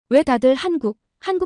왜 다들 한국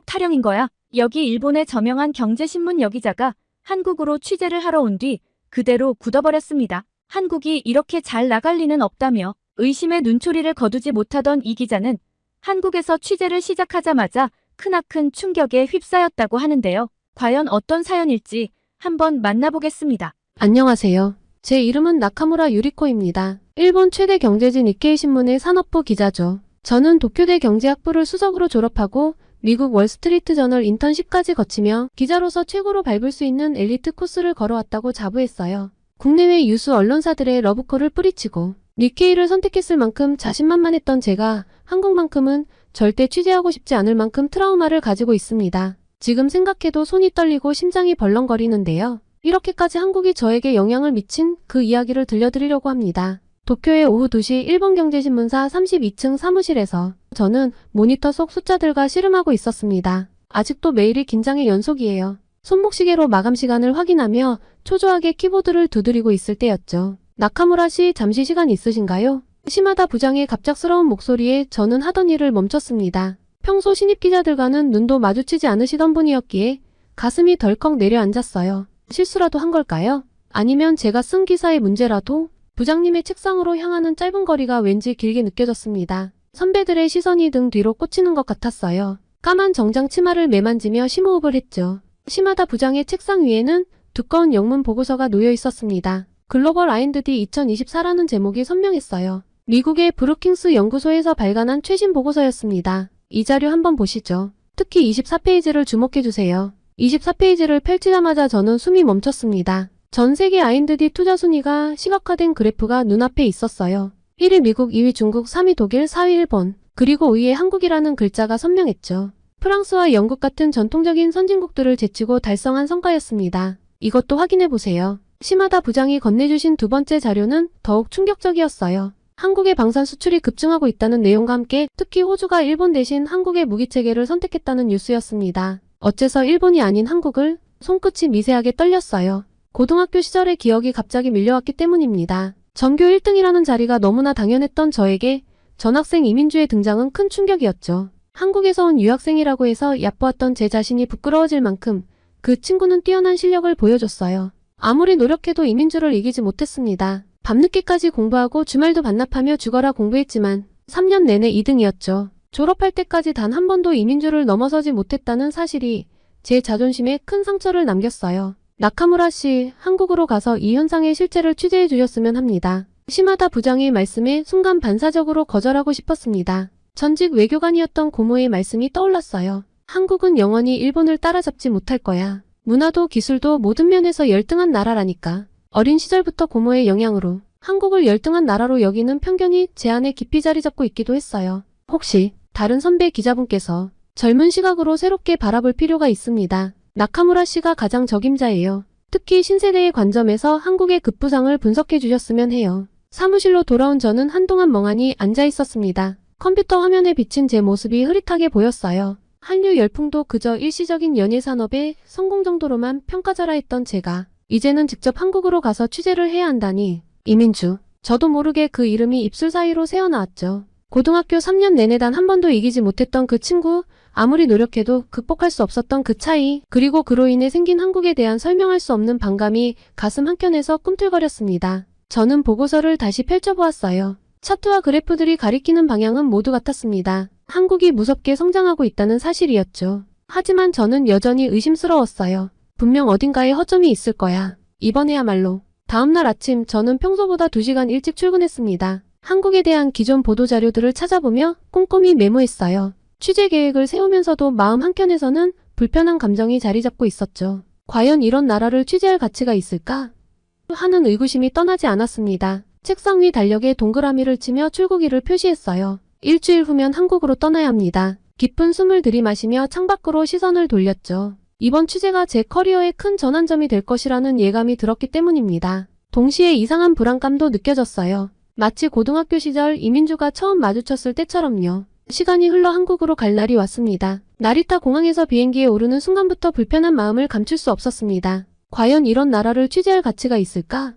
타령인 거야? 여기 일본의 저명한 경제신문 여기자가 한국으로 취재를 하러 온 뒤 그대로 굳어버렸습니다. 한국이 이렇게 잘 나갈 리는 없다며 의심의 눈초리를 거두지 못하던 이 기자는 한국에서 취재를 시작하자마자 크나큰 충격에 휩싸였다고 하는데요. 과연 어떤 사연일지 한번 만나보겠습니다. 안녕하세요. 제 이름은 나카무라 유리코입니다. 일본 최대 경제지 니케이 신문의 산업부 기자죠. 저는 도쿄대 경제학부를 수석으로 졸업하고 미국 월스트리트 저널 인턴십까지 거치며 기자로서 최고로 밟을 수 있는 엘리트 코스를 걸어왔다고 자부했어요. 국내외 유수 언론사들의 러브콜을 뿌리치고 니케이를 선택했을 만큼 자신만만했던 제가 한국만큼은 절대 취재하고 싶지 않을 만큼 트라우마를 가지고 있습니다. 지금 생각해도 손이 떨리고 심장이 벌렁거리는데요. 이렇게까지 한국이 저에게 영향을 미친 그 이야기를 들려드리려고 합니다. 도쿄의 오후 2시 일본경제신문사 32층 사무실에서 저는 모니터 속 숫자들과 씨름하고 있었습니다. 아직도 매일이 긴장의 연속이에요. 손목시계로 마감 시간을 확인하며 초조하게 키보드를 두드리고 있을 때였죠. 나카무라 씨, 잠시 시간 있으신가요? 시마다 부장의 갑작스러운 목소리에 저는 하던 일을 멈췄습니다. 평소 신입 기자들과는 눈도 마주치지 않으시던 분이었기에 가슴이 덜컥 내려앉았어요. 실수라도 한 걸까요? 아니면 제가 쓴 기사의 문제라도? 부장님의 책상으로 향하는 짧은 거리가 왠지 길게 느껴졌습니다. 선배들의 시선이 등 뒤로 꽂히는 것 같았어요. 까만 정장 치마를 매만지며 심호흡을 했죠. 시마다 부장의 책상 위에는 두꺼운 영문 보고서가 놓여 있었습니다. 글로벌 R&D 2024라는 제목이 선명했어요. 미국의 브루킹스 연구소에서 발간한 최신 보고서였습니다. 이 자료 한번 보시죠. 특히 24페이지를 주목해주세요. 24페이지를 펼치자마자 저는 숨이 멈췄습니다. 전 세계 R&D 투자 순위가 시각화된 그래프가 눈앞에 있었어요. 1위 미국, 2위 중국, 3위 독일, 4위 일본, 그리고 5위에 한국이라는 글자가 선명했죠. 프랑스와 영국 같은 전통적인 선진국들을 제치고 달성한 성과였습니다. 이것도 확인해보세요. 시마다 부장이 건네주신 두 번째 자료는 더욱 충격적이었어요. 한국의 방산 수출이 급증하고 있다는 내용과 함께 특히 호주가 일본 대신 한국의 무기체계를 선택했다는 뉴스였습니다. 어째서 일본이 아닌 한국을? 손끝이 미세하게 떨렸어요. 고등학교 시절의 기억이 갑자기 밀려왔기 때문입니다. 전교 1등이라는 자리가 너무나 당연했던 저에게 전학생 이민주의 등장은 큰 충격이었죠. 한국에서 온 유학생이라고 해서 얕보았던 제 자신이 부끄러워질 만큼 그 친구는 뛰어난 실력을 보여줬어요. 아무리 노력해도 이민주를 이기지 못했습니다. 밤늦게까지 공부하고 주말도 반납하며 죽어라 공부했지만 3년 내내 2등이었죠. 졸업할 때까지 단 한 번도 이민주를 넘어서지 못했다는 사실이 제 자존심에 큰 상처를 남겼어요. 나카무라 씨, 한국으로 가서 이 현상의 실체를 취재해 주셨으면 합니다. 시마다 부장의 말씀에 순간 반사적으로 거절하고 싶었습니다. 전직 외교관이었던 고모의 말씀이 떠올랐어요. 한국은 영원히 일본을 따라잡지 못할 거야. 문화도 기술도 모든 면에서 열등한 나라라니까. 어린 시절부터 고모의 영향으로 한국을 열등한 나라로 여기는 편견이 제 안에 깊이 자리 잡고 있기도 했어요. 혹시 다른 선배 기자분께서 젊은 시각으로 새롭게 바라볼 필요가 있습니다. 나카무라 씨가 가장 적임자예요. 특히 신세대의 관점에서 한국의 급부상을 분석해 주셨으면 해요. 사무실로 돌아온 저는 한동안 멍하니 앉아 있었습니다. 컴퓨터 화면에 비친 제 모습이 흐릿하게 보였어요. 한류 열풍도 그저 일시적인 연예 산업의 성공 정도로만 평가절하했던 제가 이제는 직접 한국으로 가서 취재를 해야 한다니. 이민주. 저도 모르게 그 이름이 입술 사이로 새어나왔죠. 고등학교 3년 내내 단 한 번도 이기지 못했던 그 친구, 아무리 노력해도 극복할 수 없었던 그 차이, 그리고 그로 인해 생긴 한국에 대한 설명할 수 없는 반감이 가슴 한켠에서 꿈틀거렸습니다. 저는 보고서를 다시 펼쳐보았어요. 차트와 그래프들이 가리키는 방향은 모두 같았습니다. 한국이 무섭게 성장하고 있다는 사실이었죠. 하지만 저는 여전히 의심스러웠어요. 분명 어딘가에 허점이 있을 거야. 이번에야말로. 다음날 아침 저는 평소보다 2시간 일찍 출근했습니다. 한국에 대한 기존 보도자료들을 찾아보며 꼼꼼히 메모했어요. 취재 계획을 세우면서도 마음 한켠에서는 불편한 감정이 자리 잡고 있었죠. 과연 이런 나라를 취재할 가치가 있을까? 하는 의구심이 떠나지 않았습니다. 책상 위 달력에 동그라미를 치며 출국일을 표시했어요. 일주일 후면 한국으로 떠나야 합니다. 깊은 숨을 들이마시며 창밖으로 시선을 돌렸죠. 이번 취재가 제 커리어의 큰 전환점이 될 것이라는 예감이 들었기 때문입니다. 동시에 이상한 불안감도 느껴졌어요. 마치 고등학교 시절 이민주가 처음 마주쳤을 때처럼요. 시간이 흘러 한국으로 갈 날이 왔습니다. 나리타 공항에서 비행기에 오르는 순간부터 불편한 마음을 감출 수 없었습니다. 과연 이런 나라를 취재할 가치가 있을까?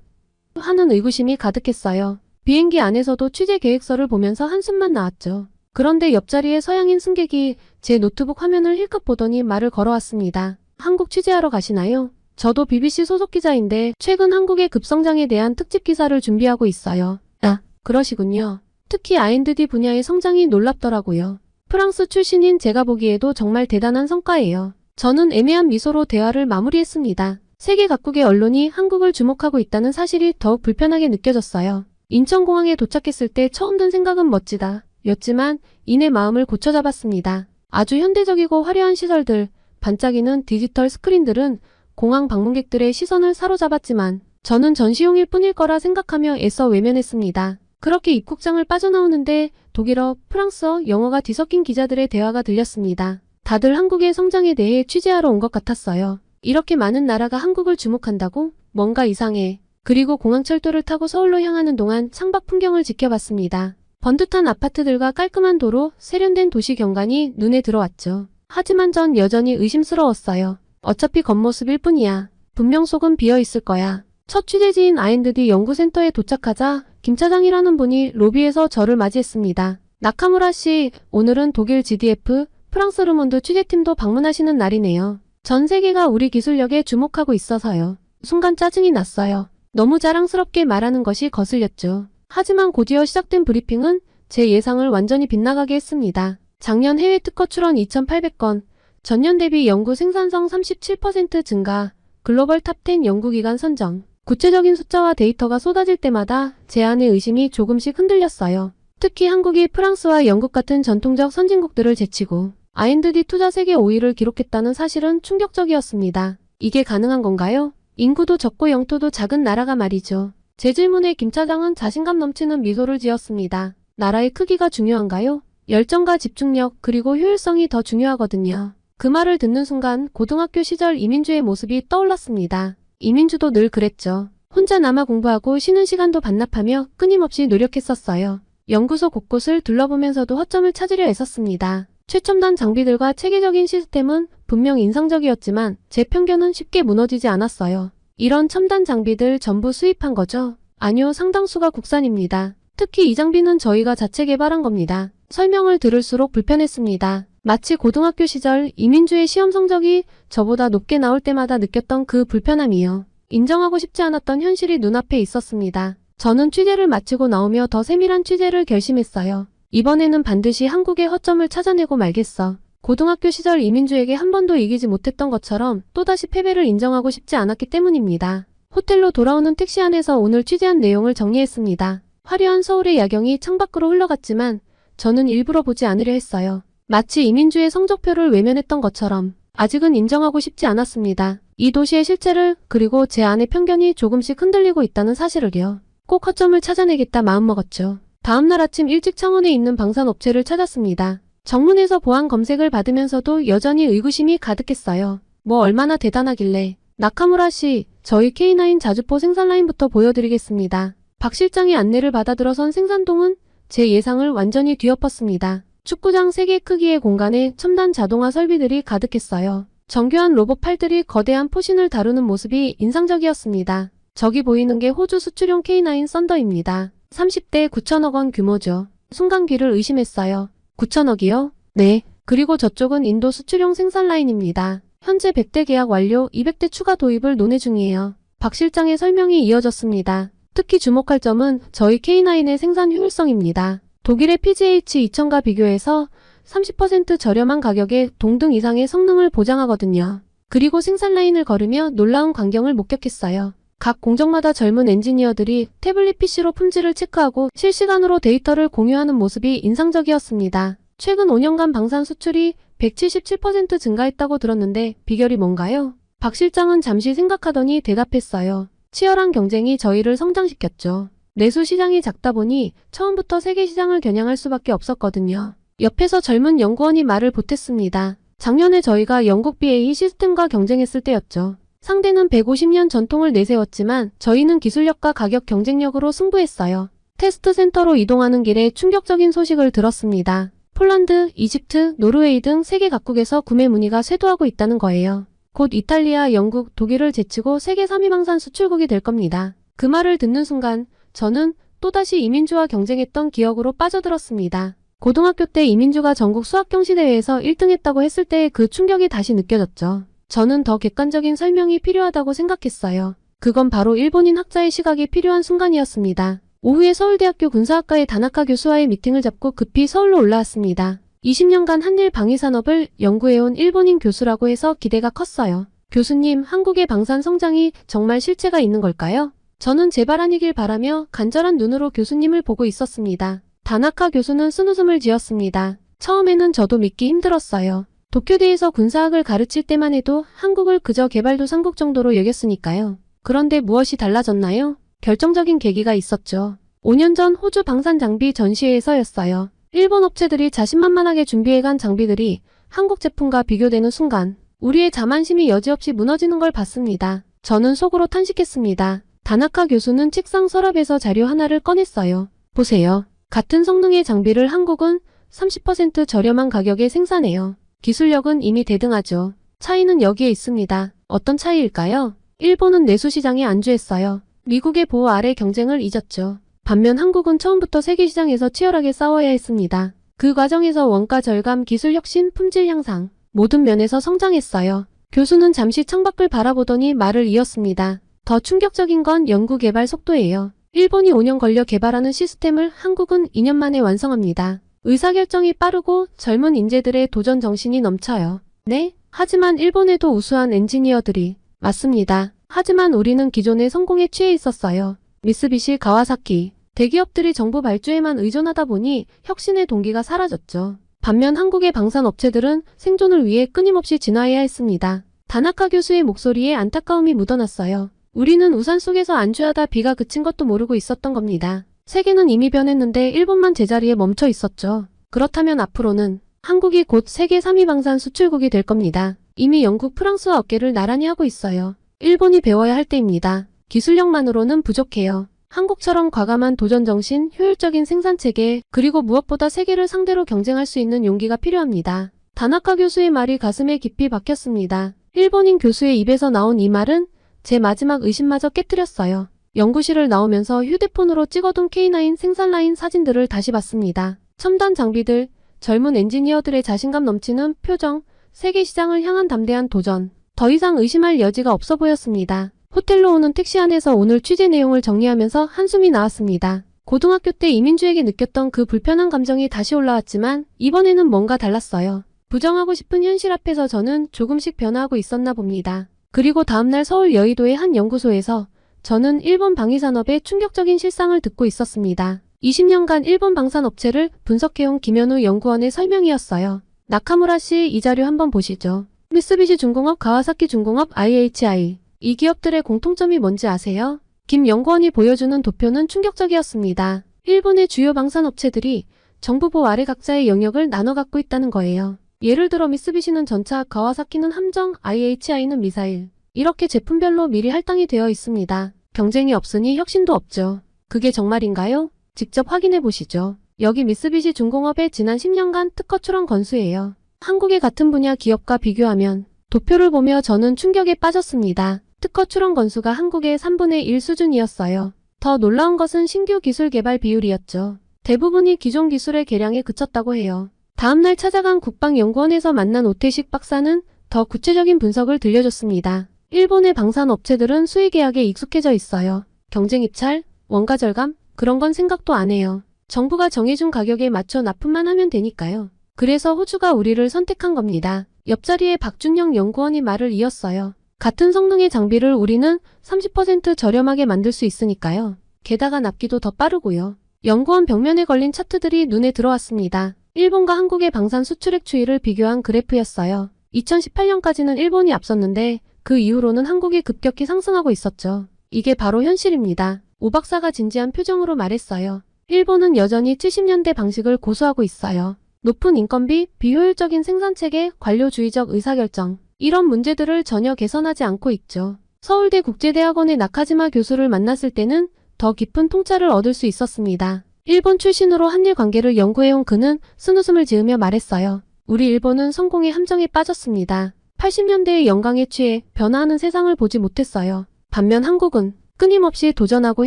하는 의구심이 가득했어요. 비행기 안에서도 취재 계획서를 보면서 한숨만 나왔죠. 그런데 옆자리에 서양인 승객이 제 노트북 화면을 힐끗 보더니 말을 걸어왔습니다. 한국 취재하러 가시나요? 저도 BBC 소속 기자인데 최근 한국의 급성장에 대한 특집 기사를 준비하고 있어요. 아, 그러시군요. 특히 R&D 분야의 성장이 놀랍더라고요. 프랑스 출신인 제가 보기에도 정말 대단한 성과예요. 저는 애매한 미소로 대화를 마무리했습니다. 세계 각국의 언론이 한국을 주목하고 있다는 사실이 더욱 불편하게 느껴졌어요. 인천공항에 도착했을 때 처음 든 생각은 멋지다 였지만 이내 마음을 고쳐잡았습니다. 아주 현대적이고 화려한 시설들, 반짝이는 디지털 스크린들은 공항 방문객들의 시선을 사로잡았지만 저는 전시용일 뿐일 거라 생각하며 애써 외면했습니다. 그렇게 입국장을 빠져나오는데 독일어, 프랑스어, 영어가 뒤섞인 기자들의 대화가 들렸습니다. 다들 한국의 성장에 대해 취재하러 온 것 같았어요. 이렇게 많은 나라가 한국을 주목한다고? 뭔가 이상해. 그리고 공항철도를 타고 서울로 향하는 동안 창밖 풍경을 지켜봤습니다. 번듯한 아파트들과 깔끔한 도로, 세련된 도시 경관이 눈에 들어왔죠. 하지만 전 여전히 의심스러웠어요. 어차피 겉모습일 뿐이야. 분명 속은 비어있을 거야. 첫 취재지인 R&D 연구센터에 도착하자 김 차장이라는 분이 로비에서 저를 맞이했습니다. 나카무라 씨, 오늘은 독일 GDF, 프랑스 르몬드 취재팀도 방문하시는 날이네요. 전 세계가 우리 기술력에 주목하고 있어서요. 순간 짜증이 났어요. 너무 자랑스럽게 말하는 것이 거슬렸죠. 하지만 곧이어 시작된 브리핑은 제 예상을 완전히 빗나가게 했습니다. 작년 해외 특허 출원 2,800건, 전년 대비 연구 생산성 37% 증가, 글로벌 탑10 연구기관 선정. 구체적인 숫자와 데이터가 쏟아질 때마다 제 안의 의심이 조금씩 흔들렸어요. 특히 한국이 프랑스와 영국 같은 전통적 선진국들을 제치고 R&D 투자 세계 5위를 기록했다는 사실은 충격적이었습니다. 이게 가능한 건가요? 인구도 적고 영토도 작은 나라가 말이죠. 제 질문에 김 차장은 자신감 넘치는 미소를 지었습니다. 나라의 크기가 중요한가요? 열정과 집중력 그리고 효율성이 더 중요하거든요. 그 말을 듣는 순간 고등학교 시절 이민주의 모습이 떠올랐습니다. 이민주도 늘 그랬죠. 혼자 남아 공부하고 쉬는 시간도 반납하며 끊임없이 노력했었어요. 연구소 곳곳을 둘러보면서도 허점을 찾으려 애썼습니다. 최첨단 장비들과 체계적인 시스템은 분명 인상적이었지만 제 편견은 쉽게 무너지지 않았어요. 이런 첨단 장비들 전부 수입한 거죠? 아니요, 상당수가 국산입니다. 특히 이 장비는 저희가 자체 개발한 겁니다. 설명을 들을수록 불편했습니다. 마치 고등학교 시절 이민주의 시험 성적이 저보다 높게 나올 때마다 느꼈던 그 불편함이요. 인정하고 싶지 않았던 현실이 눈앞에 있었습니다. 저는 취재를 마치고 나오며 더 세밀한 취재를 결심했어요. 이번에는 반드시 한국의 허점을 찾아내고 말겠어. 고등학교 시절 이민주에게 한 번도 이기지 못했던 것처럼 또다시 패배를 인정하고 싶지 않았기 때문입니다. 호텔로 돌아오는 택시 안에서 오늘 취재한 내용을 정리했습니다. 화려한 서울의 야경이 창밖으로 흘러갔지만 저는 일부러 보지 않으려 했어요. 마치 이민주의 성적표를 외면했던 것처럼 아직은 인정하고 싶지 않았습니다. 이 도시의 실체를 그리고 제 안의 편견이 조금씩 흔들리고 있다는 사실을요. 꼭 허점을 찾아내겠다 마음먹었죠. 다음날 아침 일찍 창원에 있는 방산업체를 찾았습니다. 정문에서 보안 검색을 받으면서도 여전히 의구심이 가득했어요. 뭐 얼마나 대단하길래. 나카무라 씨, 저희 K9 자주포 생산 라인부터 보여드리겠습니다. 박 실장의 안내를 받아 들어선 생산동은 제 예상을 완전히 뒤엎었습니다. 축구장 3개 크기의 공간에 첨단 자동화 설비들이 가득했어요. 정교한 로봇 팔들이 거대한 포신을 다루는 모습이 인상적이었습니다. 저기 보이는 게 호주 수출용 K9 썬더입니다. 30대 9천억 원 규모죠. 순간 귀를 의심했어요. 9천억이요? 네. 그리고 저쪽은 인도 수출용 생산 라인입니다. 현재 100대 계약 완료, 200대 추가 도입을 논의 중이에요. 박 실장의 설명이 이어졌습니다. 특히 주목할 점은 저희 K9의 생산 효율성입니다. 독일의 PGH2000과 비교해서 30% 저렴한 가격에 동등 이상의 성능을 보장하거든요. 그리고 생산 라인을 걸으며 놀라운 광경을 목격했어요. 각 공정마다 젊은 엔지니어들이 태블릿 PC로 품질을 체크하고 실시간으로 데이터를 공유하는 모습이 인상적이었습니다. 최근 5년간 방산 수출이 177% 증가했다고 들었는데 비결이 뭔가요? 박 실장은 잠시 생각하더니 대답했어요. 치열한 경쟁이 저희를 성장시켰죠. 내수 시장이 작다 보니 처음부터 세계 시장을 겨냥할 수밖에 없었거든요. 옆에서 젊은 연구원이 말을 보탰습니다. 작년에 저희가 영국 BAE 시스템과 경쟁했을 때였죠. 상대는 150년 전통을 내세웠지만 저희는 기술력과 가격 경쟁력으로 승부했어요. 테스트 센터로 이동하는 길에 충격적인 소식을 들었습니다. 폴란드, 이집트, 노르웨이 등 세계 각국에서 구매 문의가 쇄도하고 있다는 거예요. 곧 이탈리아, 영국, 독일을 제치고 세계 3위 방산 수출국이 될 겁니다. 그 말을 듣는 순간 저는 또다시 이민주와 경쟁했던 기억으로 빠져들었습니다. 고등학교 때 이민주가 전국 수학경시대회에서 1등했다고 했을 때의 그 충격이 다시 느껴졌죠. 저는 더 객관적인 설명이 필요하다고 생각했어요. 그건 바로 일본인 학자의 시각이 필요한 순간이었습니다. 오후에 서울대학교 군사학과의 다나카 교수와의 미팅을 잡고 급히 서울로 올라왔습니다. 20년간 한일 방위산업을 연구해온 일본인 교수라고 해서 기대가 컸어요. 교수님, 한국의 방산 성장이 정말 실체가 있는 걸까요? 저는 제발 아니길 바라며 간절한 눈으로 교수님을 보고 있었습니다. 다나카 교수는 쓴웃음을 지었습니다. 처음에는 저도 믿기 힘들었어요. 도쿄대에서 군사학을 가르칠 때만 해도 한국을 그저 개발도상국 정도로 여겼으니까요. 그런데 무엇이 달라졌나요? 결정적인 계기가 있었죠. 5년 전 호주 방산 장비 전시회에서였어요. 일본 업체들이 자신만만하게 준비해간 장비들이 한국 제품과 비교되는 순간 우리의 자만심이 여지없이 무너지는 걸 봤습니다. 저는 속으로 탄식했습니다. 다나카 교수는 책상 서랍에서 자료 하나를 꺼냈어요. 보세요. 같은 성능의 장비를 한국은 30% 저렴한 가격에 생산해요. 기술력은 이미 대등하죠. 차이는 여기에 있습니다. 어떤 차이일까요? 일본은 내수 시장에 안주했어요. 미국의 보호 아래 경쟁을 잊었죠. 반면 한국은 처음부터 세계 시장에서 치열하게 싸워야 했습니다. 그 과정에서 원가 절감, 기술 혁신, 품질 향상, 모든 면에서 성장했어요. 교수는 잠시 창밖을 바라보더니 말을 이었습니다. 더 충격적인 건 연구 개발 속도예요. 일본이 5년 걸려 개발하는 시스템을 한국은 2년 만에 완성합니다. 의사결정이 빠르고 젊은 인재들의 도전 정신이 넘쳐요. 네? 하지만 일본에도 우수한 엔지니어들이. 맞습니다. 하지만 우리는 기존의 성공에 취해 있었어요. 미쓰비시, 가와사키. 대기업들이 정부 발주에만 의존하다 보니 혁신의 동기가 사라졌죠. 반면 한국의 방산업체들은 생존을 위해 끊임없이 진화해야 했습니다. 다나카 교수의 목소리에 안타까움이 묻어났어요. 우리는 우산 속에서 안주하다 비가 그친 것도 모르고 있었던 겁니다. 세계는 이미 변했는데 일본만 제자리에 멈춰 있었죠. 그렇다면 앞으로는 한국이 곧 세계 3위 방산 수출국이 될 겁니다. 이미 영국, 프랑스와 어깨를 나란히 하고 있어요. 일본이 배워야 할 때입니다. 기술력만으로는 부족해요. 한국처럼 과감한 도전정신, 효율적인 생산체계, 그리고 무엇보다 세계를 상대로 경쟁할 수 있는 용기가 필요합니다. 다나카 교수의 말이 가슴에 깊이 박혔습니다. 일본인 교수의 입에서 나온 이 말은 제 마지막 의심마저 깨뜨렸어요. 연구실을 나오면서 휴대폰으로 찍어둔 K9 생산라인 사진들을 다시 봤습니다. 첨단 장비들, 젊은 엔지니어들의 자신감 넘치는 표정, 세계 시장을 향한 담대한 도전. 더 이상 의심할 여지가 없어 보였습니다. 호텔로 오는 택시 안에서 오늘 취재 내용을 정리하면서 한숨이 나왔습니다. 고등학교 때 이민주에게 느꼈던 그 불편한 감정이 다시 올라왔지만 이번에는 뭔가 달랐어요. 부정하고 싶은 현실 앞에서 저는 조금씩 변화하고 있었나 봅니다. 그리고 다음날 서울 여의도의 한 연구소에서 저는 일본 방위산업의 충격적인 실상을 듣고 있었습니다. 20년간 일본 방산업체를 분석해온 김현우 연구원의 설명이었어요. 나카무라 씨, 이 자료 한번 보시죠. 미쓰비시 중공업, 가와사키 중공업, IHI. 이 기업들의 공통점이 뭔지 아세요? 김 연구원이 보여주는 도표는 충격적이었습니다. 일본의 주요 방산업체들이 정부 보호 아래 각자의 영역을 나눠 갖고 있다는 거예요. 예를 들어 미쓰비시는 전차, 가와사키는 함정, IHI는 미사일. 이렇게 제품별로 미리 할당이 되어 있습니다. 경쟁이 없으니 혁신도 없죠. 그게 정말인가요? 직접 확인해 보시죠. 여기 미쓰비시 중공업의 지난 10년간 특허 출원 건수예요. 한국의 같은 분야 기업과 비교하면 도표를 보며 저는 충격에 빠졌습니다. 특허 출원 건수가 한국의 3분의 1 수준이었어요. 더 놀라운 것은 신규 기술 개발 비율이었죠. 대부분이 기존 기술의 개량에 그쳤다고 해요. 다음날 찾아간 국방연구원에서 만난 오태식 박사는 더 구체적인 분석을 들려줬습니다. 일본의 방산업체들은 수의계약에 익숙해져 있어요. 경쟁 입찰, 원가 절감, 그런 건 생각도 안 해요. 정부가 정해준 가격에 맞춰 납품만 하면 되니까요. 그래서 호주가 우리를 선택한 겁니다. 옆자리에 박준영 연구원이 말을 이었어요. 같은 성능의 장비를 우리는 30% 저렴하게 만들 수 있으니까요. 게다가 납기도 더 빠르고요. 연구원 벽면에 걸린 차트들이 눈에 들어왔습니다. 일본과 한국의 방산 수출액 추이를 비교한 그래프였어요. 2018년까지는 일본이 앞섰는데 그 이후로는 한국이 급격히 상승하고 있었죠. 이게 바로 현실입니다. 오 박사가 진지한 표정으로 말했어요. 일본은 여전히 70년대 방식을 고수하고 있어요. 높은 인건비, 비효율적인 생산체계, 관료주의적 의사결정. 이런 문제들을 전혀 개선하지 않고 있죠. 서울대 국제대학원의 나카지마 교수를 만났을 때는 더 깊은 통찰을 얻을 수 있었습니다. 일본 출신으로 한일 관계를 연구해온 그는 쓴웃음을 지으며 말했어요. 우리 일본은 성공의 함정에 빠졌습니다. 80년대의 영광에 취해 변화하는 세상을 보지 못했어요. 반면 한국은 끊임없이 도전하고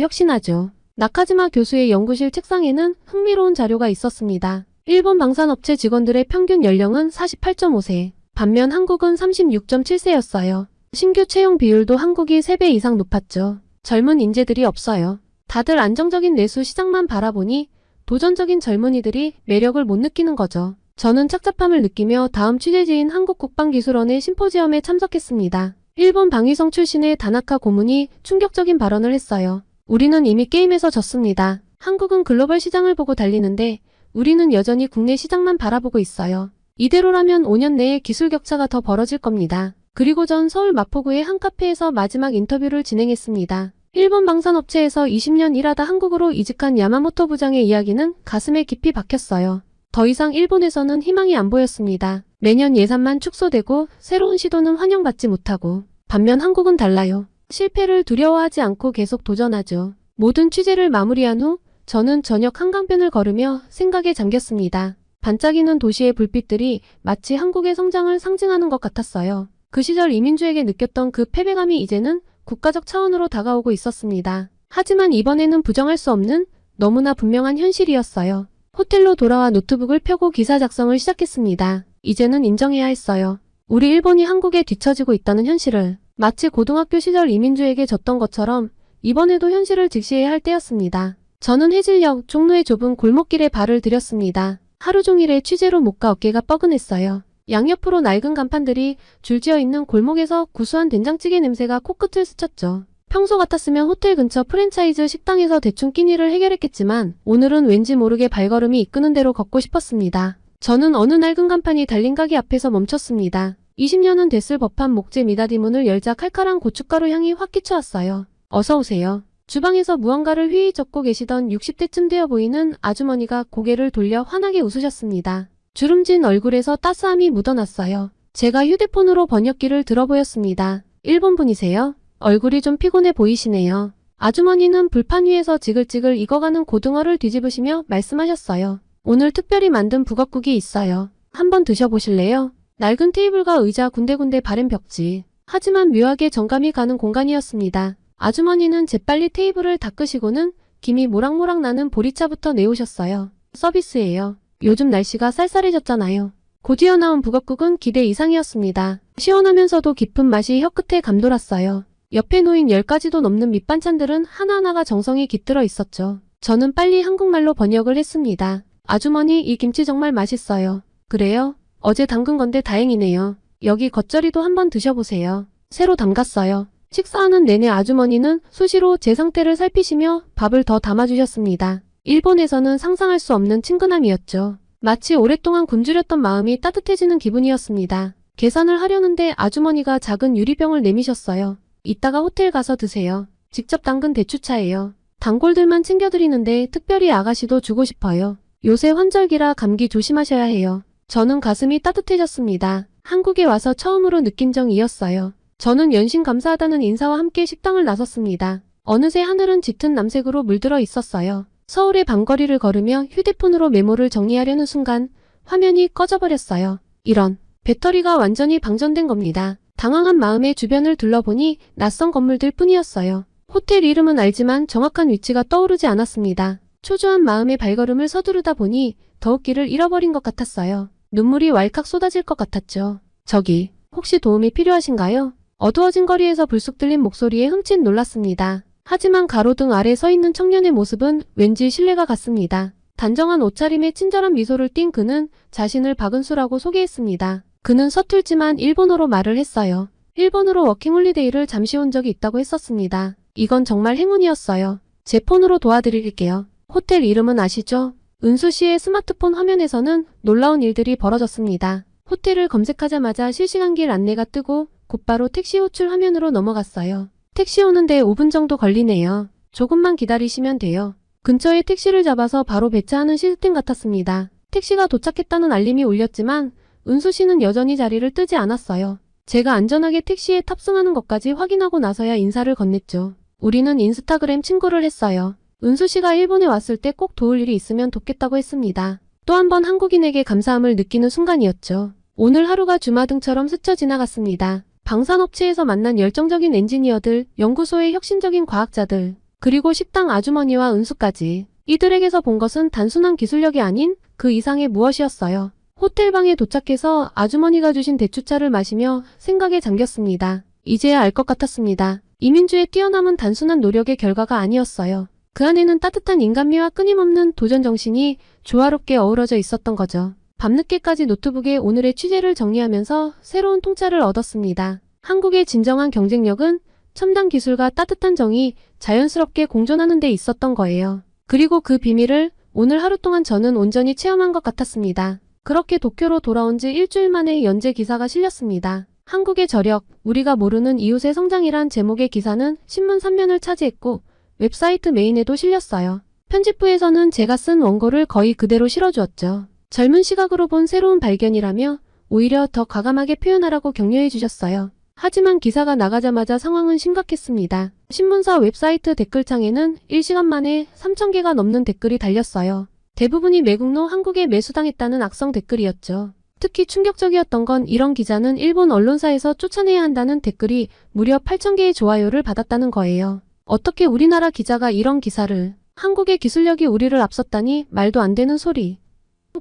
혁신하죠. 나카지마 교수의 연구실 책상에는 흥미로운 자료가 있었습니다. 일본 방산업체 직원들의 평균 연령은 48.5세, 반면 한국은 36.7세였어요. 신규 채용 비율도 한국이 3배 이상 높았죠. 젊은 인재들이 없어요. 다들 안정적인 내수 시장만 바라보니 도전적인 젊은이들이 매력을 못 느끼는 거죠. 저는 착잡함을 느끼며 다음 취재지인 한국국방기술원의 심포지엄에 참석했습니다. 일본 방위성 출신의 다나카 고문이 충격적인 발언을 했어요. 우리는 이미 게임에서 졌습니다. 한국은 글로벌 시장을 보고 달리는데 우리는 여전히 국내 시장만 바라보고 있어요. 이대로라면 5년 내에 기술 격차가 더 벌어질 겁니다. 그리고 전 서울 마포구의 한 카페에서 마지막 인터뷰를 진행했습니다. 일본 방산업체에서 20년 일하다 한국으로 이직한 야마모토 부장의 이야기는 가슴에 깊이 박혔어요. 더 이상 일본에서는 희망이 안 보였습니다. 매년 예산만 축소되고 새로운 시도는 환영받지 못하고, 반면 한국은 달라요. 실패를 두려워하지 않고 계속 도전하죠. 모든 취재를 마무리한 후 저는 저녁 한강변을 걸으며 생각에 잠겼습니다. 반짝이는 도시의 불빛들이 마치 한국의 성장을 상징하는 것 같았어요. 그 시절 이민주에게 느꼈던 그 패배감이 이제는 국가적 차원으로 다가오고 있었습니다. 하지만 이번에는 부정할 수 없는 너무나 분명한 현실이었어요. 호텔로 돌아와 노트북을 펴고 기사 작성을 시작했습니다. 이제는 인정해야 했어요. 우리 일본이 한국에 뒤처지고 있다는 현실을. 마치 고등학교 시절 이민주에게 졌던 것처럼 이번에도 현실을 직시해야 할 때였습니다. 저는 해질녘 종로의 좁은 골목길에 발을 들였습니다. 하루 종일의 취재로 목과 어깨가 뻐근했어요. 양옆으로 낡은 간판들이 줄지어 있는 골목에서 구수한 된장찌개 냄새가 코끝을 스쳤죠. 평소 같았으면 호텔 근처 프랜차이즈 식당에서 대충 끼니를 해결했겠지만 오늘은 왠지 모르게 발걸음이 이끄는 대로 걷고 싶었습니다. 저는 어느 낡은 간판이 달린 가게 앞에서 멈췄습니다. 20년은 됐을 법한 목재 미닫이 문을 열자 칼칼한 고춧가루 향이 확 끼쳐왔어요. 어서 오세요. 주방에서 무언가를 휘휘 젓고 계시던 60대쯤 되어 보이는 아주머니가 고개를 돌려 환하게 웃으셨습니다. 주름진 얼굴에서 따스함이 묻어났어요. 제가 휴대폰으로 번역기를 들어보였습니다. 일본 분이세요? 얼굴이 좀 피곤해 보이시네요. 아주머니는 불판 위에서 지글지글 익어가는 고등어를 뒤집으시며 말씀하셨어요. 오늘 특별히 만든 북엇국이 있어요. 한번 드셔보실래요? 낡은 테이블과 의자 군데군데 바른 벽지. 하지만 묘하게 정감이 가는 공간이었습니다. 아주머니는 재빨리 테이블을 닦으시고는 김이 모락모락 나는 보리차부터 내오셨어요. 서비스예요. 요즘 날씨가 쌀쌀해졌잖아요. 곧이어 나온 북엇국은 기대 이상이었습니다. 시원하면서도 깊은 맛이 혀끝에 감돌았어요. 옆에 놓인 10가지도 넘는 밑반찬들은 하나하나가 정성이 깃들어 있었죠. 저는 빨리 한국말로 번역을 했습니다. 아주머니, 이 김치 정말 맛있어요. 그래요? 어제 담근 건데 다행이네요. 여기 겉절이도 한번 드셔보세요. 새로 담갔어요. 식사하는 내내 아주머니는 수시로 제 상태를 살피시며 밥을 더 담아주셨습니다. 일본에서는 상상할 수 없는 친근함이었죠. 마치 오랫동안 굶주렸던 마음이 따뜻해지는 기분이었습니다. 계산을 하려는데 아주머니가 작은 유리병을 내미셨어요. 이따가 호텔 가서 드세요. 직접 담근 대추차예요. 단골들만 챙겨드리는데 특별히 아가씨도 주고 싶어요. 요새 환절기라 감기 조심하셔야 해요. 저는 가슴이 따뜻해졌습니다. 한국에 와서 처음으로 느낀 정이었어요. 저는 연신 감사하다는 인사와 함께 식당을 나섰습니다. 어느새 하늘은 짙은 남색으로 물들어 있었어요. 서울의 밤거리를 걸으며 휴대폰으로 메모를 정리하려는 순간 화면이 꺼져버렸어요. 이런, 배터리가 완전히 방전된 겁니다. 당황한 마음에 주변을 둘러보니 낯선 건물들 뿐이었어요. 호텔 이름은 알지만 정확한 위치가 떠오르지 않았습니다. 초조한 마음의 발걸음을 서두르다 보니 더욱 길을 잃어버린 것 같았어요. 눈물이 왈칵 쏟아질 것 같았죠. 저기, 혹시 도움이 필요하신가요? 어두워진 거리에서 불쑥 들린 목소리에 흠칫 놀랐습니다. 하지만 가로등 아래 서 있는 청년의 모습은 왠지 신뢰가 갔습니다. 단정한 옷차림에 친절한 미소를 띤 그는 자신을 박은수라고 소개했습니다. 그는 서툴지만 일본어로 말을 했어요. 일본으로 워킹홀리데이를 잠시 온 적이 있다고 했었습니다. 이건 정말 행운이었어요. 제 폰으로 도와드릴게요. 호텔 이름은 아시죠? 은수 씨의 스마트폰 화면에서는 놀라운 일들이 벌어졌습니다. 호텔을 검색하자마자 실시간길 안내가 뜨고 곧바로 택시 호출 화면으로 넘어갔어요. 택시 오는데 5분 정도 걸리네요. 조금만 기다리시면 돼요. 근처에 택시를 잡아서 바로 배차하는 시스템 같았습니다. 택시가 도착했다는 알림이 울렸지만 은수 씨는 여전히 자리를 뜨지 않았어요. 제가 안전하게 택시에 탑승하는 것까지 확인하고 나서야 인사를 건넸죠. 우리는 인스타그램 친구를 했어요. 은수 씨가 일본에 왔을 때 꼭 도울 일이 있으면 돕겠다고 했습니다. 또 한 번 한국인에게 감사함을 느끼는 순간이었죠. 오늘 하루가 주마등처럼 스쳐 지나갔습니다. 방산업체에서 만난 열정적인 엔지니어들, 연구소의 혁신적인 과학자들, 그리고 식당 아주머니와 은수까지. 이들에게서 본 것은 단순한 기술력이 아닌 그 이상의 무엇이었어요. 호텔방에 도착해서 아주머니가 주신 대추차를 마시며 생각에 잠겼습니다. 이제야 알 것 같았습니다. 이민주의 뛰어남은 단순한 노력의 결과가 아니었어요. 그 안에는 따뜻한 인간미와 끊임없는 도전 정신이 조화롭게 어우러져 있었던 거죠. 밤늦게까지 노트북에 오늘의 취재를 정리하면서 새로운 통찰을 얻었습니다. 한국의 진정한 경쟁력은 첨단 기술과 따뜻한 정이 자연스럽게 공존하는 데 있었던 거예요. 그리고 그 비밀을 오늘 하루 동안 저는 온전히 체험한 것 같았습니다. 그렇게 도쿄로 돌아온 지 일주일 만에 연재 기사가 실렸습니다. 한국의 저력, 우리가 모르는 이웃의 성장이란 제목의 기사는 신문 3면을 차지했고 웹사이트 메인에도 실렸어요. 편집부에서는 제가 쓴 원고를 거의 그대로 실어주었죠. 젊은 시각으로 본 새로운 발견이라며 오히려 더 과감하게 표현하라고 격려해 주셨어요. 하지만 기사가 나가자마자 상황은 심각했습니다. 신문사 웹사이트 댓글창에는 1시간 만에 3,000개가 넘는 댓글이 달렸어요. 대부분이 매국노 한국에 매수당했다는 악성 댓글이었죠. 특히 충격적이었던 건 이런 기자는 일본 언론사에서 쫓아내야 한다는 댓글이 무려 8,000개의 좋아요를 받았다는 거예요. 어떻게 우리나라 기자가 이런 기사를, 한국의 기술력이 우리를 앞섰다니 말도 안 되는 소리.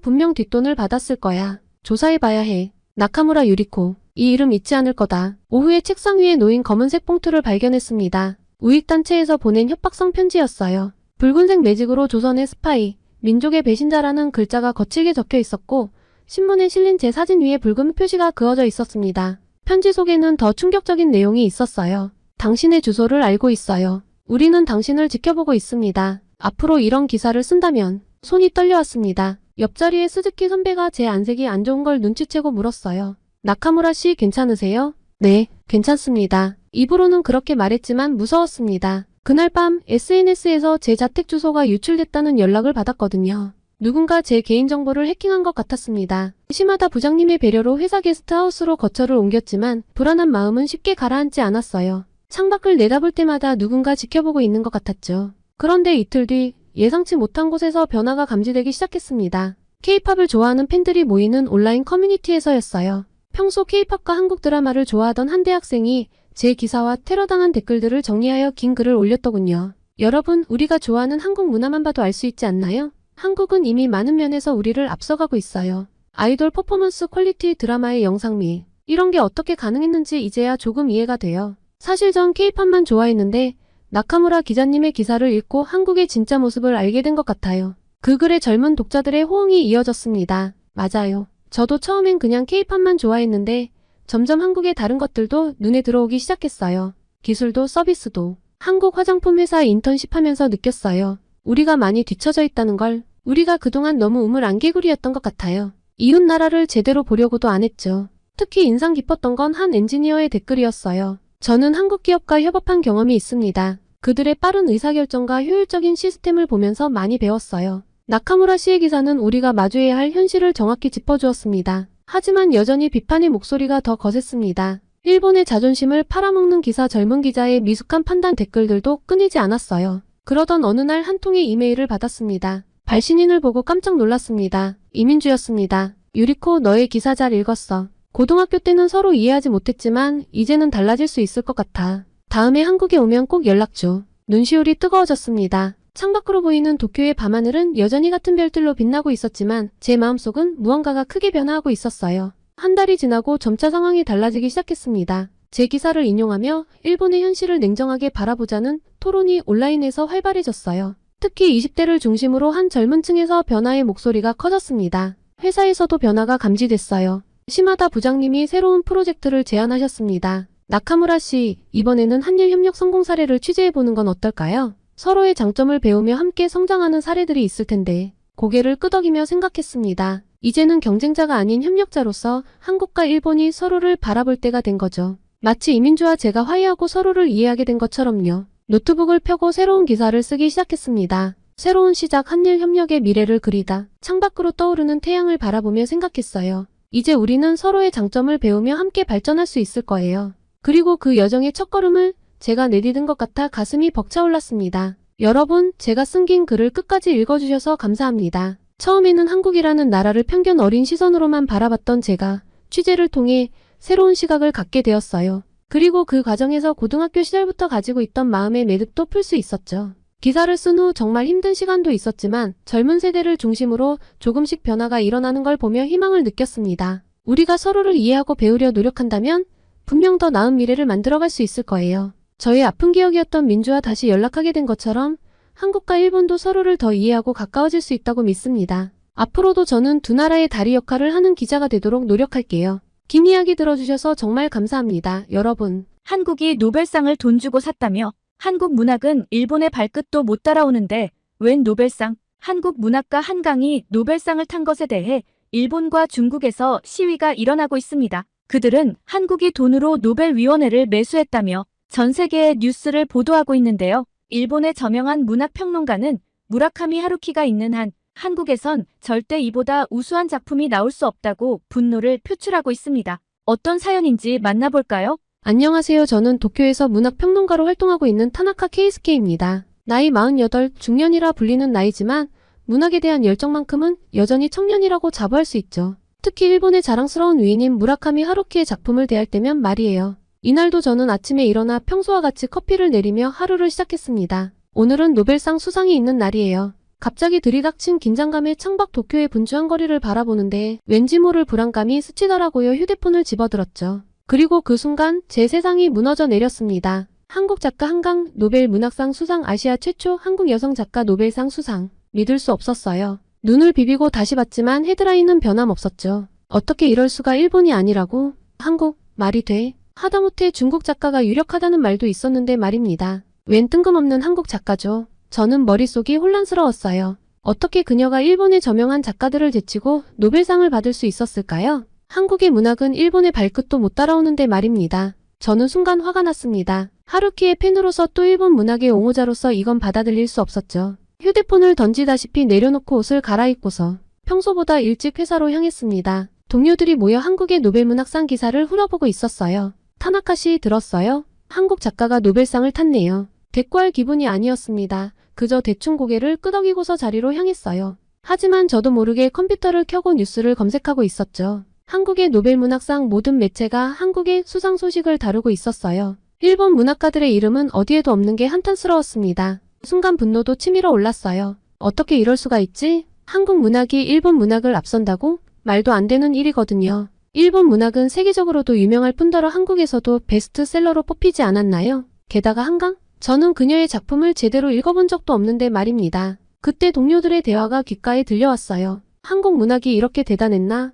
분명 뒷돈을 받았을 거야. 조사해봐야 해. 나카무라 유리코. 이 이름 잊지 않을 거다. 오후에 책상 위에 놓인 검은색 봉투를 발견했습니다. 우익단체에서 보낸 협박성 편지였어요. 붉은색 매직으로 조선의 스파이, 민족의 배신자라는 글자가 거칠게 적혀 있었고 신문에 실린 제 사진 위에 붉은 표시가 그어져 있었습니다. 편지 속에는 더 충격적인 내용이 있었어요. 당신의 주소를 알고 있어요. 우리는 당신을 지켜보고 있습니다. 앞으로 이런 기사를 쓴다면. 손이 떨려왔습니다. 옆자리에 스즈키 선배가 제 안색이 안 좋은 걸 눈치채고 물었어요. 나카무라 씨 괜찮으세요? 네, 괜찮습니다. 입으로는 그렇게 말했지만 무서웠습니다. 그날 밤 SNS에서 제 자택 주소가 유출됐다는 연락을 받았거든요. 누군가 제 개인정보를 해킹한 것 같았습니다. 시마다 부장님의 배려로 회사 게스트하우스로 거처를 옮겼지만 불안한 마음은 쉽게 가라앉지 않았어요. 창밖을 내다볼 때마다 누군가 지켜보고 있는 것 같았죠. 그런데 이틀 뒤 예상치 못한 곳에서 변화가 감지되기 시작했습니다. K-팝을 좋아하는 팬들이 모이는 온라인 커뮤니티에서였어요. 평소 K-팝과 한국 드라마를 좋아하던 한 대학생이 제 기사와 테러당한 댓글들을 정리하여 긴 글을 올렸더군요. 여러분, 우리가 좋아하는 한국 문화만 봐도 알 수 있지 않나요? 한국은 이미 많은 면에서 우리를 앞서가고 있어요. 아이돌 퍼포먼스 퀄리티 드라마의 영상미. 이런 게 어떻게 가능했는지 이제야 조금 이해가 돼요. 사실 전 K-팝만 좋아했는데 나카무라 기자님의 기사를 읽고 한국의 진짜 모습을 알게 된 것 같아요. 그 글에 젊은 독자들의 호응이 이어졌습니다. 맞아요. 저도 처음엔 그냥 K-팝만 좋아했는데 점점 한국의 다른 것들도 눈에 들어오기 시작했어요. 기술도 서비스도. 한국 화장품 회사에 인턴십 하면서 느꼈어요. 우리가 많이 뒤처져 있다는 걸. 우리가 그동안 너무 우물안개구리였던 것 같아요. 이웃 나라를 제대로 보려고도 안 했죠. 특히 인상 깊었던 건 한 엔지니어의 댓글이었어요. 저는 한국 기업과 협업한 경험이 있습니다. 그들의 빠른 의사결정과 효율적인 시스템을 보면서 많이 배웠어요. 나카무라 씨의 기사는 우리가 마주해야 할 현실을 정확히 짚어주었습니다. 하지만 여전히 비판의 목소리가 더 거셌습니다. 일본의 자존심을 팔아먹는 기사 젊은 기자의 미숙한 판단 댓글들도 끊이지 않았어요. 그러던 어느 날 한 통의 이메일을 받았습니다. 발신인을 보고 깜짝 놀랐습니다. 이민주였습니다. 유리코, 너의 기사 잘 읽었어. 고등학교 때는 서로 이해하지 못했지만 이제는 달라질 수 있을 것 같아. 다음에 한국에 오면 꼭 연락 줘. 눈시울이 뜨거워졌습니다. 창밖으로 보이는 도쿄의 밤하늘은 여전히 같은 별들로 빛나고 있었지만 제 마음속은 무언가가 크게 변화하고 있었어요. 한 달이 지나고 점차 상황이 달라지기 시작했습니다. 제 기사를 인용하며 일본의 현실을 냉정하게 바라보자는 토론이 온라인에서 활발해졌어요. 특히 20대를 중심으로 한 젊은 층에서 변화의 목소리가 커졌습니다. 회사에서도 변화가 감지됐어요. 시마다 부장님이 새로운 프로젝트를 제안하셨습니다. 나카무라 씨, 이번에는 한일 협력 성공 사례를 취재해보는 건 어떨까요? 서로의 장점을 배우며 함께 성장하는 사례들이 있을 텐데. 고개를 끄덕이며 생각했습니다. 이제는 경쟁자가 아닌 협력자로서 한국과 일본이 서로를 바라볼 때가 된 거죠. 마치 이민주와 제가 화해하고 서로를 이해하게 된 것처럼요. 노트북을 펴고 새로운 기사를 쓰기 시작했습니다. 새로운 시작, 한일 협력의 미래를 그리다. 창밖으로 떠오르는 태양을 바라보며 생각했어요. 이제 우리는 서로의 장점을 배우며 함께 발전할 수 있을 거예요. 그리고 그 여정의 첫걸음을 제가 내디딘 것 같아 가슴이 벅차올랐습니다. 여러분, 제가 쓴 긴 글을 끝까지 읽어주셔서 감사합니다. 처음에는 한국이라는 나라를 편견 어린 시선으로만 바라봤던 제가 취재를 통해 새로운 시각을 갖게 되었어요. 그리고 그 과정에서 고등학교 시절부터 가지고 있던 마음의 매듭도 풀 수 있었죠. 기사를 쓴 후 정말 힘든 시간도 있었지만 젊은 세대를 중심으로 조금씩 변화가 일어나는 걸 보며 희망을 느꼈습니다. 우리가 서로를 이해하고 배우려 노력한다면 분명 더 나은 미래를 만들어갈 수 있을 거예요. 저의 아픈 기억이었던 민주와 다시 연락하게 된 것처럼 한국과 일본도 서로를 더 이해하고 가까워질 수 있다고 믿습니다. 앞으로도 저는 두 나라의 다리 역할을 하는 기자가 되도록 노력할게요. 긴 이야기 들어주셔서 정말 감사합니다. 여러분. 한국이 노벨상을 돈 주고 샀다며 한국 문학은 일본의 발끝도 못 따라오는데 웬 노벨상? 한국 문학가 한강이 노벨상을 탄 것에 대해 일본과 중국에서 시위가 일어나고 있습니다. 그들은 한국이 돈으로 노벨위원회를 매수했다며 전 세계의 뉴스를 보도하고 있는데요. 일본의 저명한 문학평론가는 무라카미 하루키가 있는 한 한국에선 절대 이보다 우수한 작품이 나올 수 없다고 분노를 표출하고 있습니다. 어떤 사연인지 만나볼까요? 안녕하세요. 저는 도쿄에서 문학평론가로 활동하고 있는 타나카 케이스케입니다. 나이 48, 중년이라 불리는 나이지만 문학에 대한 열정만큼은 여전히 청년이라고 자부할 수 있죠. 특히 일본의 자랑스러운 위인인 무라카미 하루키의 작품을 대할 때면 말이에요. 이날도 저는 아침에 일어나 평소와 같이 커피를 내리며 하루를 시작했습니다. 오늘은 노벨상 수상이 있는 날이에요. 갑자기 들이닥친 긴장감에 창밖 도쿄의 분주한 거리를 바라보는데 왠지 모를 불안감이 스치더라고요. 휴대폰을 집어들었죠. 그리고 그 순간 제 세상이 무너져 내렸습니다. 한국 작가 한강 노벨 문학상 수상, 아시아 최초 한국 여성 작가 노벨상 수상. 믿을 수 없었어요. 눈을 비비고 다시 봤지만 헤드라인은 변함없었죠. 어떻게 이럴 수가, 일본이 아니라고? 한국? 말이 돼? 하다못해 중국 작가가 유력하다는 말도 있었는데 말입니다. 웬 뜬금없는 한국 작가죠. 저는 머릿속이 혼란스러웠어요. 어떻게 그녀가 일본의 저명한 작가들을 제치고 노벨상을 받을 수 있었을까요? 한국의 문학은 일본의 발끝도 못 따라오는데 말입니다. 저는 순간 화가 났습니다. 하루키의 팬으로서 또 일본 문학의 옹호자로서 이건 받아들일 수 없었죠. 휴대폰을 던지다시피 내려놓고 옷을 갈아입고서 평소보다 일찍 회사로 향했습니다. 동료들이 모여 한국의 노벨문학상 기사를 훑어보고 있었어요. 타나카 씨 들었어요? 한국 작가가 노벨상을 탔네요. 대꾸할 기분이 아니었습니다. 그저 대충 고개를 끄덕이고서 자리로 향했어요. 하지만 저도 모르게 컴퓨터를 켜고 뉴스를 검색하고 있었죠. 한국의 노벨문학상 모든 매체가 한국의 수상 소식을 다루고 있었어요. 일본 문학가들의 이름은 어디에도 없는 게 한탄스러웠습니다. 순간 분노도 치밀어 올랐어요. 어떻게 이럴 수가 있지? 한국 문학이 일본 문학을 앞선다고? 말도 안 되는 일이거든요. 일본 문학은 세계적으로도 유명할 뿐더러 한국에서도 베스트셀러로 뽑히지 않았나요? 게다가 한강? 저는 그녀의 작품을 제대로 읽어본 적도 없는데 말입니다. 그때 동료들의 대화가 귓가에 들려왔어요. 한국 문학이 이렇게 대단했나?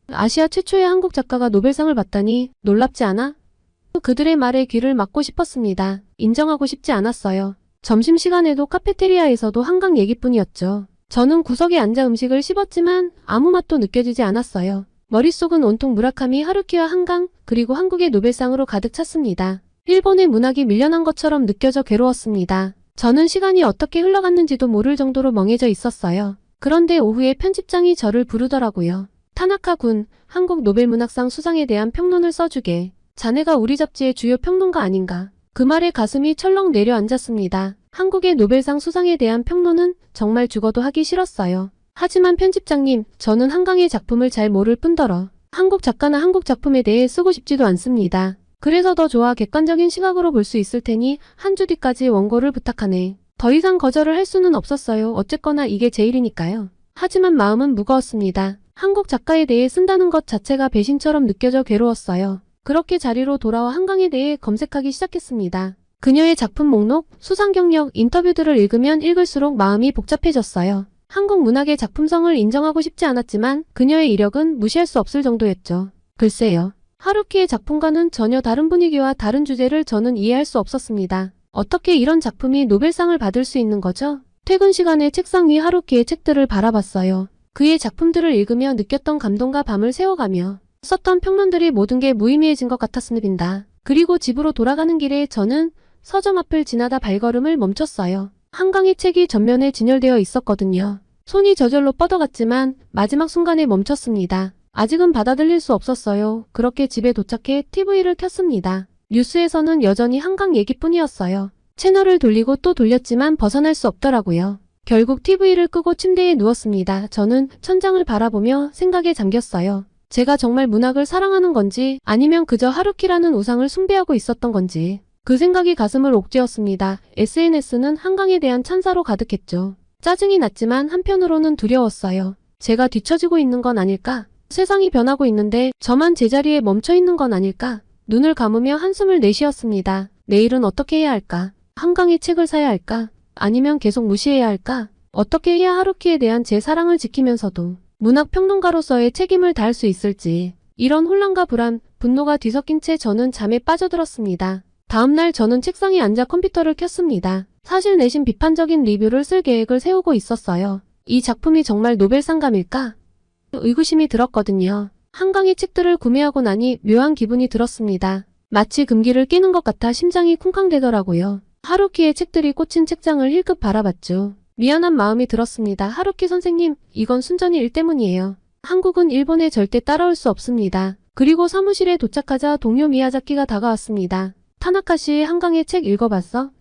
아시아 최초의 한국 작가가 노벨상을 받다니 놀랍지 않아? 그들의 말에 귀를 막고 싶었습니다. 인정하고 싶지 않았어요. 점심시간에도 카페테리아에서도 한강 얘기뿐이었죠. 저는 구석에 앉아 음식을 씹었지만 아무 맛도 느껴지지 않았어요. 머릿속은 온통 무라카미 하루키와 한강, 그리고 한국의 노벨상으로 가득 찼습니다. 일본의 문학이 밀려난 것처럼 느껴져 괴로웠습니다. 저는 시간이 어떻게 흘러갔는지도 모를 정도로 멍해져 있었어요. 그런데 오후에 편집장이 저를 부르더라고요. 타나카 군, 한국 노벨문학상 수상에 대한 평론을 써주게. 자네가 우리 잡지의 주요 평론가 아닌가. 그 말에 가슴이 철렁 내려앉았습니다. 한국의 노벨상 수상에 대한 평론은 정말 죽어도 하기 싫었어요. 하지만 편집장님, 저는 한강의 작품을 잘 모를 뿐더러 한국 작가나 한국 작품에 대해 쓰고 싶지도 않습니다. 그래서 더 좋아 객관적인 시각으로 볼 수 있을 테니 한 주 뒤까지 원고를 부탁하네. 더 이상 거절을 할 수는 없었어요. 어쨌거나 이게 제 일이니까요. 하지만 마음은 무거웠습니다. 한국 작가에 대해 쓴다는 것 자체가 배신처럼 느껴져 괴로웠어요. 그렇게 자리로 돌아와 한강에 대해 검색하기 시작했습니다. 그녀의 작품 목록, 수상 경력, 인터뷰들을 읽으면 읽을수록 마음이 복잡해졌어요. 한국 문학의 작품성을 인정하고 싶지 않았지만 그녀의 이력은 무시할 수 없을 정도였죠. 글쎄요. 하루키의 작품과는 전혀 다른 분위기와 다른 주제를 저는 이해할 수 없었습니다. 어떻게 이런 작품이 노벨상을 받을 수 있는 거죠? 퇴근 시간에 책상 위 하루키의 책들을 바라봤어요. 그의 작품들을 읽으며 느꼈던 감동과 밤을 새워가며 썼던 평론들이 모든 게 무의미해진 것 같았습니다. 그리고 집으로 돌아가는 길에 저는 서점 앞을 지나다 발걸음을 멈췄어요. 한강의 책이 전면에 진열되어 있었거든요. 손이 저절로 뻗어갔지만 마지막 순간에 멈췄습니다. 아직은 받아들일 수 없었어요. 그렇게 집에 도착해 TV를 켰습니다. 뉴스에서는 여전히 한강 얘기뿐이었어요. 채널을 돌리고 또 돌렸지만 벗어날 수 없더라고요. 결국 TV를 끄고 침대에 누웠습니다. 저는 천장을 바라보며 생각에 잠겼어요. 제가 정말 문학을 사랑하는 건지 아니면 그저 하루키라는 우상을 숭배하고 있었던 건지. 그 생각이 가슴을 옥죄었습니다. SNS는 한강에 대한 찬사로 가득했죠. 짜증이 났지만 한편으로는 두려웠어요. 제가 뒤처지고 있는 건 아닐까? 세상이 변하고 있는데 저만 제자리에 멈춰 있는 건 아닐까? 눈을 감으며 한숨을 내쉬었습니다. 내일은 어떻게 해야 할까? 한강에 책을 사야 할까? 아니면 계속 무시해야 할까? 어떻게 해야 하루키에 대한 제 사랑을 지키면서도 문학평론가로서의 책임을 다할 수 있을지. 이런 혼란과 불안, 분노가 뒤섞인 채 저는 잠에 빠져들었습니다. 다음날 저는 책상에 앉아 컴퓨터를 켰습니다. 사실 내심 비판적인 리뷰를 쓸 계획을 세우고 있었어요. 이 작품이 정말 노벨상감일까? 의구심이 들었거든요. 한강의 책들을 구매하고 나니 묘한 기분이 들었습니다. 마치 금기를 끼는 것 같아 심장이 쿵쾅대더라고요. 하루키의 책들이 꽂힌 책장을 힐끗 바라봤죠. 미안한 마음이 들었습니다. 하루키 선생님, 이건 순전히 일 때문이에요. 한국은 일본에 절대 따라올 수 없습니다. 그리고 사무실에 도착하자 동료 미야자키가 다가왔습니다. 타나카 씨의 한강의 책 읽어봤어?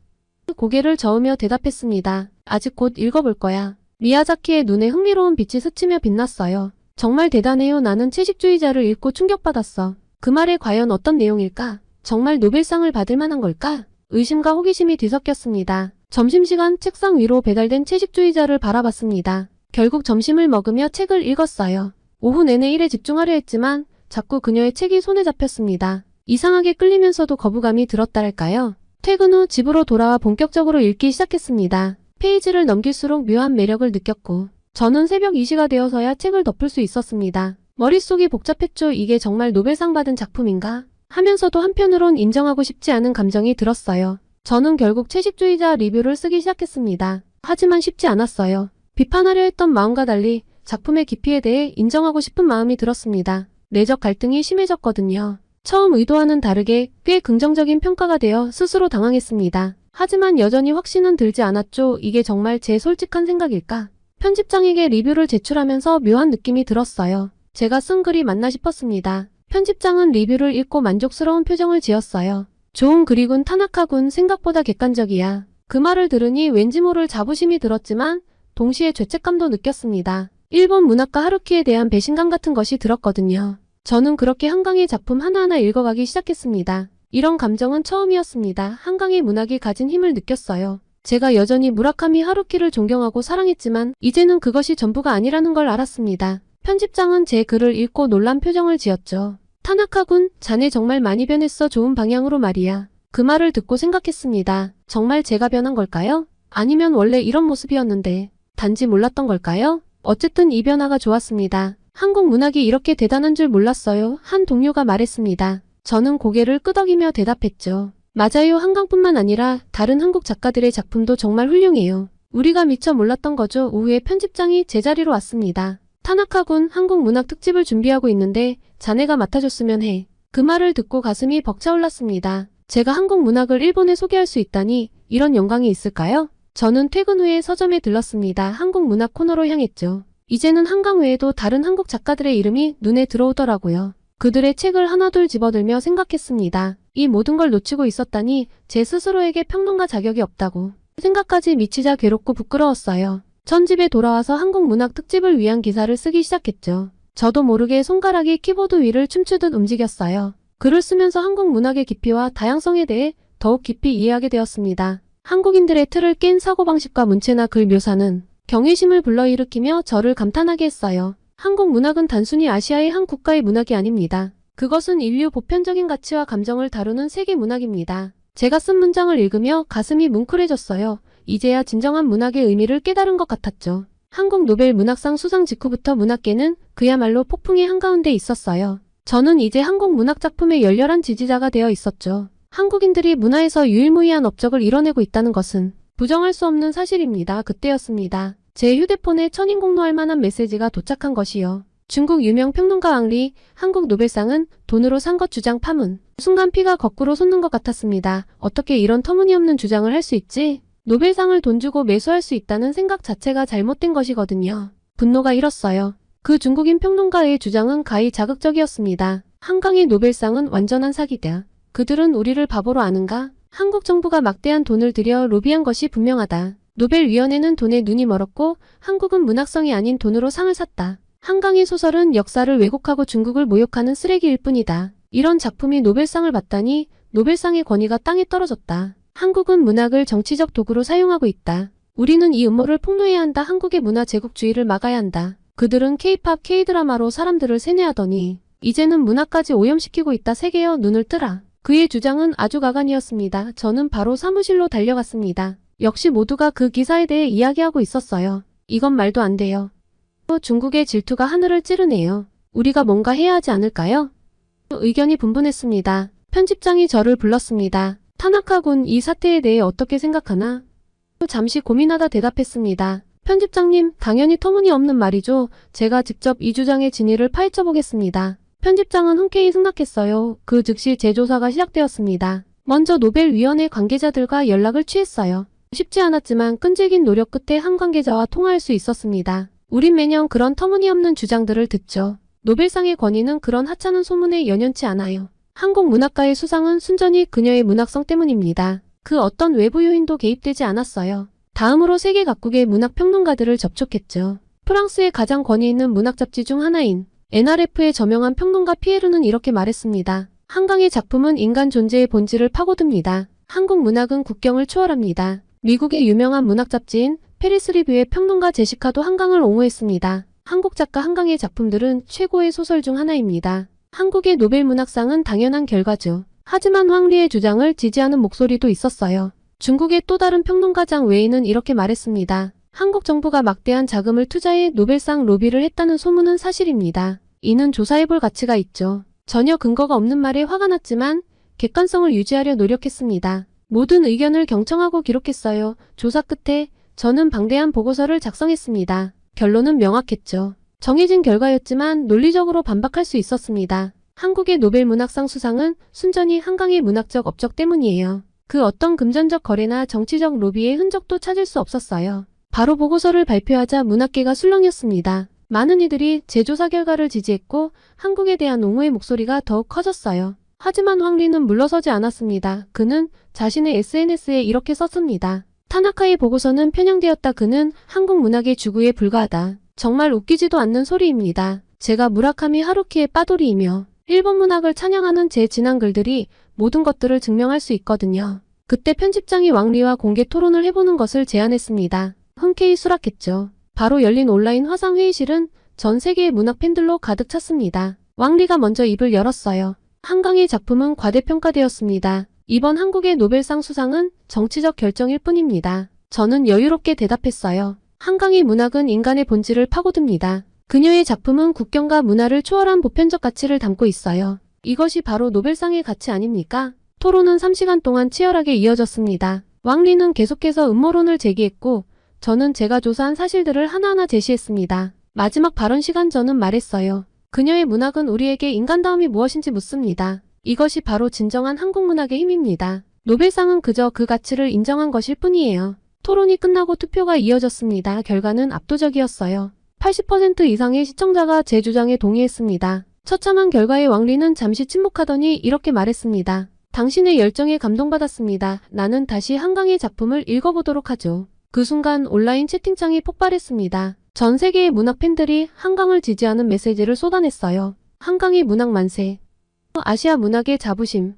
고개를 저으며 대답했습니다. 아직 곧 읽어볼 거야. 미야자키의 눈에 흥미로운 빛이 스치며 빛났어요. 정말 대단해요. 나는 채식주의자를 읽고 충격받았어. 그 말에 과연 어떤 내용일까? 정말 노벨상을 받을 만한 걸까? 의심과 호기심이 뒤섞였습니다. 점심시간 책상 위로 배달된 채식주의자를 바라봤습니다. 결국 점심을 먹으며 책을 읽었어요. 오후 내내 일에 집중하려 했지만 자꾸 그녀의 책이 손에 잡혔습니다. 이상하게 끌리면서도 거부감이 들었달까요? 퇴근 후 집으로 돌아와 본격적으로 읽기 시작했습니다. 페이지를 넘길수록 묘한 매력을 느꼈고 저는 새벽 2시가 되어서야 책을 덮을 수 있었습니다. 머릿속이 복잡했죠. 이게 정말 노벨상 받은 작품인가? 하면서도 한편으론 인정하고 싶지 않은 감정이 들었어요. 저는 결국 채식주의자 리뷰를 쓰기 시작했습니다. 하지만 쉽지 않았어요. 비판하려 했던 마음과 달리 작품의 깊이에 대해 인정하고 싶은 마음이 들었습니다. 내적 갈등이 심해졌거든요. 처음 의도와는 다르게 꽤 긍정적인 평가가 되어 스스로 당황했습니다. 하지만 여전히 확신은 들지 않았죠. 이게 정말 제 솔직한 생각일까? 편집장에게 리뷰를 제출하면서 묘한 느낌이 들었어요. 제가 쓴 글이 맞나 싶었습니다. 편집장은 리뷰를 읽고 만족스러운 표정을 지었어요. 좋은 글이군. 타나카군. 생각보다 객관적이야. 그 말을 들으니 왠지 모를 자부심이 들었지만 동시에 죄책감도 느꼈습니다. 일본 문학가 하루키에 대한 배신감 같은 것이 들었거든요. 저는 그렇게 한강의 작품 하나하나 읽어가기 시작했습니다. 이런 감정은 처음이었습니다. 한강의 문학이 가진 힘을 느꼈어요. 제가 여전히 무라카미 하루키를 존경하고 사랑했지만 이제는 그것이 전부가 아니라는 걸 알았습니다. 편집장은 제 글을 읽고 놀란 표정을 지었죠. 타나카군, 자네 정말 많이 변했어. 좋은 방향으로 말이야. 그 말을 듣고 생각했습니다. 정말 제가 변한 걸까요? 아니면 원래 이런 모습이었는데 단지 몰랐던 걸까요? 어쨌든 이 변화가 좋았습니다. 한국 문학이 이렇게 대단한 줄 몰랐어요. 한 동료가 말했습니다. 저는 고개를 끄덕이며 대답했죠. 맞아요. 한강뿐만 아니라 다른 한국 작가들의 작품도 정말 훌륭해요. 우리가 미처 몰랐던 거죠. 오후에 편집장이 제자리로 왔습니다. 타나카군, 한국 문학 특집을 준비하고 있는데 자네가 맡아줬으면 해. 그 말을 듣고 가슴이 벅차올랐습니다. 제가 한국 문학을 일본에 소개할 수 있다니 이런 영광이 있을까요? 저는 퇴근 후에 서점에 들렀습니다. 한국 문학 코너로 향했죠. 이제는 한강 외에도 다른 한국 작가들의 이름이 눈에 들어오더라고요. 그들의 책을 하나둘 집어들며 생각했습니다. 이 모든 걸 놓치고 있었다니 제 스스로에게 평론가 자격이 없다고 생각까지 미치자 괴롭고 부끄러웠어요. 전 집에 돌아와서 한국 문학 특집을 위한 기사를 쓰기 시작했죠. 저도 모르게 손가락이 키보드 위를 춤추듯 움직였어요. 글을 쓰면서 한국 문학의 깊이와 다양성에 대해 더욱 깊이 이해하게 되었습니다. 한국인들의 틀을 깬 사고방식과 문체나 글 묘사는 경외심을 불러일으키며 저를 감탄하게 했어요. 한국 문학은 단순히 아시아의 한 국가의 문학이 아닙니다. 그것은 인류 보편적인 가치와 감정을 다루는 세계 문학입니다. 제가 쓴 문장을 읽으며 가슴이 뭉클해졌어요. 이제야 진정한 문학의 의미를 깨달은 것 같았죠. 한국 노벨 문학상 수상 직후부터 문학계는 그야말로 폭풍의 한가운데 있었어요. 저는 이제 한국 문학 작품의 열렬한 지지자가 되어 있었죠. 한국인들이 문화에서 유일무이한 업적을 이뤄내고 있다는 것은 부정할 수 없는 사실입니다. 그때였습니다. 제 휴대폰에 천인공노할 만한 메시지가 도착한 것이요. 중국 유명 평론가 앙리, 한국 노벨상은 돈으로 산 것 주장 파문. 순간 피가 거꾸로 솟는 것 같았습니다. 어떻게 이런 터무니없는 주장을 할 수 있지? 노벨상을 돈 주고 매수할 수 있다는 생각 자체가 잘못된 것이거든요. 분노가 일었어요. 그 중국인 평론가의 주장은 가히 자극적이었습니다. 한강의 노벨상은 완전한 사기다. 그들은 우리를 바보로 아는가? 한국 정부가 막대한 돈을 들여 로비한 것이 분명하다. 노벨위원회는 돈에 눈이 멀었고 한국은 문학성이 아닌 돈으로 상을 샀다. 한강의 소설은 역사를 왜곡하고 중국을 모욕하는 쓰레기일 뿐이다. 이런 작품이 노벨상을 받다니 노벨상의 권위가 땅에 떨어졌다. 한국은 문학을 정치적 도구로 사용하고 있다. 우리는 이 음모를 폭로해야 한다. 한국의 문화 제국주의를 막아야 한다. 그들은 K-팝, K-드라마로 사람들을 세뇌하더니 이제는 문화까지 오염시키고 있다. 세계여 눈을 뜨라. 그의 주장은 아주 가관이었습니다. 저는 바로 사무실로 달려갔습니다. 역시 모두가 그 기사에 대해 이야기하고 있었어요. 이건 말도 안 돼요. 중국의 질투가 하늘을 찌르네요. 우리가 뭔가 해야 하지 않을까요? 의견이 분분했습니다. 편집장이 저를 불렀습니다. 타나카-군 이 사태에 대해 어떻게 생각하나? 잠시 고민하다 대답했습니다. 편집장님, 당연히 터무니없는 말이죠. 제가 직접 이 주장의 진위를 파헤쳐 보겠습니다. 편집장은 흔쾌히 승낙했어요. 그 즉시 재조사가 시작되었습니다. 먼저 노벨위원회 관계자들과 연락을 취했어요. 쉽지 않았지만 끈질긴 노력 끝에 한 관계자와 통화할 수 있었습니다. 우린 매년 그런 터무니없는 주장들을 듣죠. 노벨상의 권위는 그런 하찮은 소문에 연연치 않아요. 한국 문학가의 수상은 순전히 그녀의 문학성 때문입니다. 그 어떤 외부 요인도 개입되지 않았어요. 다음으로 세계 각국의 문학평론가들을 접촉했죠. 프랑스의 가장 권위 있는 문학 잡지 중 하나인 NRF의 저명한 평론가 피에르는 이렇게 말했습니다. 한강의 작품은 인간 존재의 본질을 파고듭니다. 한국 문학은 국경을 초월합니다. 미국의 유명한 문학 잡지인 페리스 리뷰의 평론가 제시카도 한강을 옹호했습니다. 한국 작가 한강의 작품들은 최고의 소설 중 하나입니다. 한국의 노벨 문학상은 당연한 결과죠. 하지만 황리의 주장을 지지하는 목소리도 있었어요. 중국의 또 다른 평론가 장 웨이는 이렇게 말했습니다. 한국 정부가 막대한 자금을 투자해 노벨상 로비를 했다는 소문은 사실입니다. 이는 조사해볼 가치가 있죠. 전혀 근거가 없는 말에 화가 났지만 객관성을 유지하려 노력했습니다. 모든 의견을 경청하고 기록했어요. 조사 끝에 저는 방대한 보고서를 작성했습니다. 결론은 명확했죠. 정해진 결과였지만 논리적으로 반박할 수 있었습니다. 한국의 노벨 문학상 수상은 순전히 한강의 문학적 업적 때문이에요. 그 어떤 금전적 거래나 정치적 로비의 흔적도 찾을 수 없었어요. 바로 보고서를 발표하자 문학계가 술렁였습니다. 많은 이들이 재조사 결과를 지지했고 한국에 대한 옹호의 목소리가 더욱 커졌어요. 하지만 황리는 물러서지 않았습니다. 그는 자신의 SNS에 이렇게 썼습니다. 타나카의 보고서는 편향되었다. 그는 한국 문학의 주구에 불과하다. 정말 웃기지도 않는 소리입니다. 제가 무라카미 하루키의 빠돌이이며 일본 문학을 찬양하는 제 지난 글들이 모든 것들을 증명할 수 있거든요. 그때 편집장이 왕리와 공개 토론을 해보는 것을 제안했습니다. 흔쾌히 수락했죠. 바로 열린 온라인 화상 회의실은 전 세계의 문학 팬들로 가득 찼습니다. 왕리가 먼저 입을 열었어요. 한강의 작품은 과대평가되었습니다. 이번 한국의 노벨상 수상은 정치적 결정일 뿐입니다. 저는 여유롭게 대답했어요. 한강의 문학은 인간의 본질을 파고듭니다. 그녀의 작품은 국경과 문화를 초월한 보편적 가치를 담고 있어요. 이것이 바로 노벨상의 가치 아닙니까? 토론은 3시간 동안 치열하게 이어졌습니다. 왕리는 계속해서 음모론을 제기했고 저는 제가 조사한 사실들을 하나하나 제시했습니다. 마지막 발언 시간 저는 말했어요. 그녀의 문학은 우리에게 인간다움이 무엇인지 묻습니다. 이것이 바로 진정한 한국 문학의 힘입니다. 노벨상은 그저 그 가치를 인정한 것일 뿐이에요. 토론이 끝나고 투표가 이어졌습니다. 결과는 압도적이었어요. 80% 이상의 시청자가 제 주장에 동의했습니다. 처참한 결과에 왕리는 잠시 침묵하더니 이렇게 말했습니다. 당신의 열정에 감동받았습니다. 나는 다시 한강의 작품을 읽어보도록 하죠. 그 순간 온라인 채팅창이 폭발했습니다. 전 세계의 문학 팬들이 한강을 지지하는 메시지를 쏟아냈어요. 한강의 문학 만세. 아시아 문학의 자부심.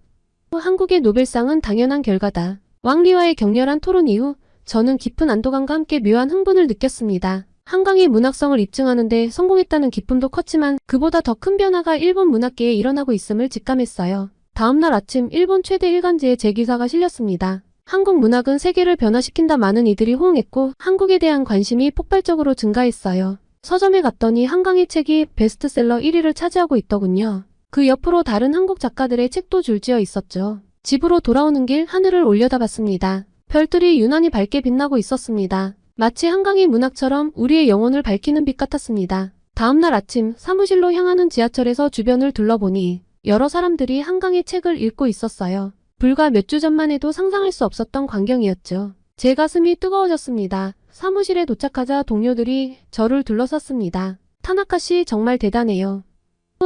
한국의 노벨상은 당연한 결과다. 왕리와의 격렬한 토론 이후 저는 깊은 안도감과 함께 묘한 흥분을 느꼈습니다. 한강의 문학성을 입증하는 데 성공했다는 기쁨도 컸지만 그보다 더 큰 변화가 일본 문학계에 일어나고 있음을 직감했어요. 다음날 아침 일본 최대 일간지에 제 기사가 실렸습니다. 한국 문학은 세계를 변화시킨다. 많은 이들이 호응했고 한국에 대한 관심이 폭발적으로 증가했어요. 서점에 갔더니 한강의 책이 베스트셀러 1위를 차지하고 있더군요. 그 옆으로 다른 한국 작가들의 책도 줄지어 있었죠. 집으로 돌아오는 길 하늘을 올려다봤습니다. 별들이 유난히 밝게 빛나고 있었습니다. 마치 한강의 문학처럼 우리의 영혼을 밝히는 빛 같았습니다. 다음날 아침 사무실로 향하는 지하철에서 주변을 둘러보니 여러 사람들이 한강의 책을 읽고 있었어요. 불과 몇 주 전만 해도 상상할 수 없었던 광경이었죠. 제 가슴이 뜨거워졌습니다. 사무실에 도착하자 동료들이 저를 둘러쌌습니다. 타나카 씨 정말 대단해요.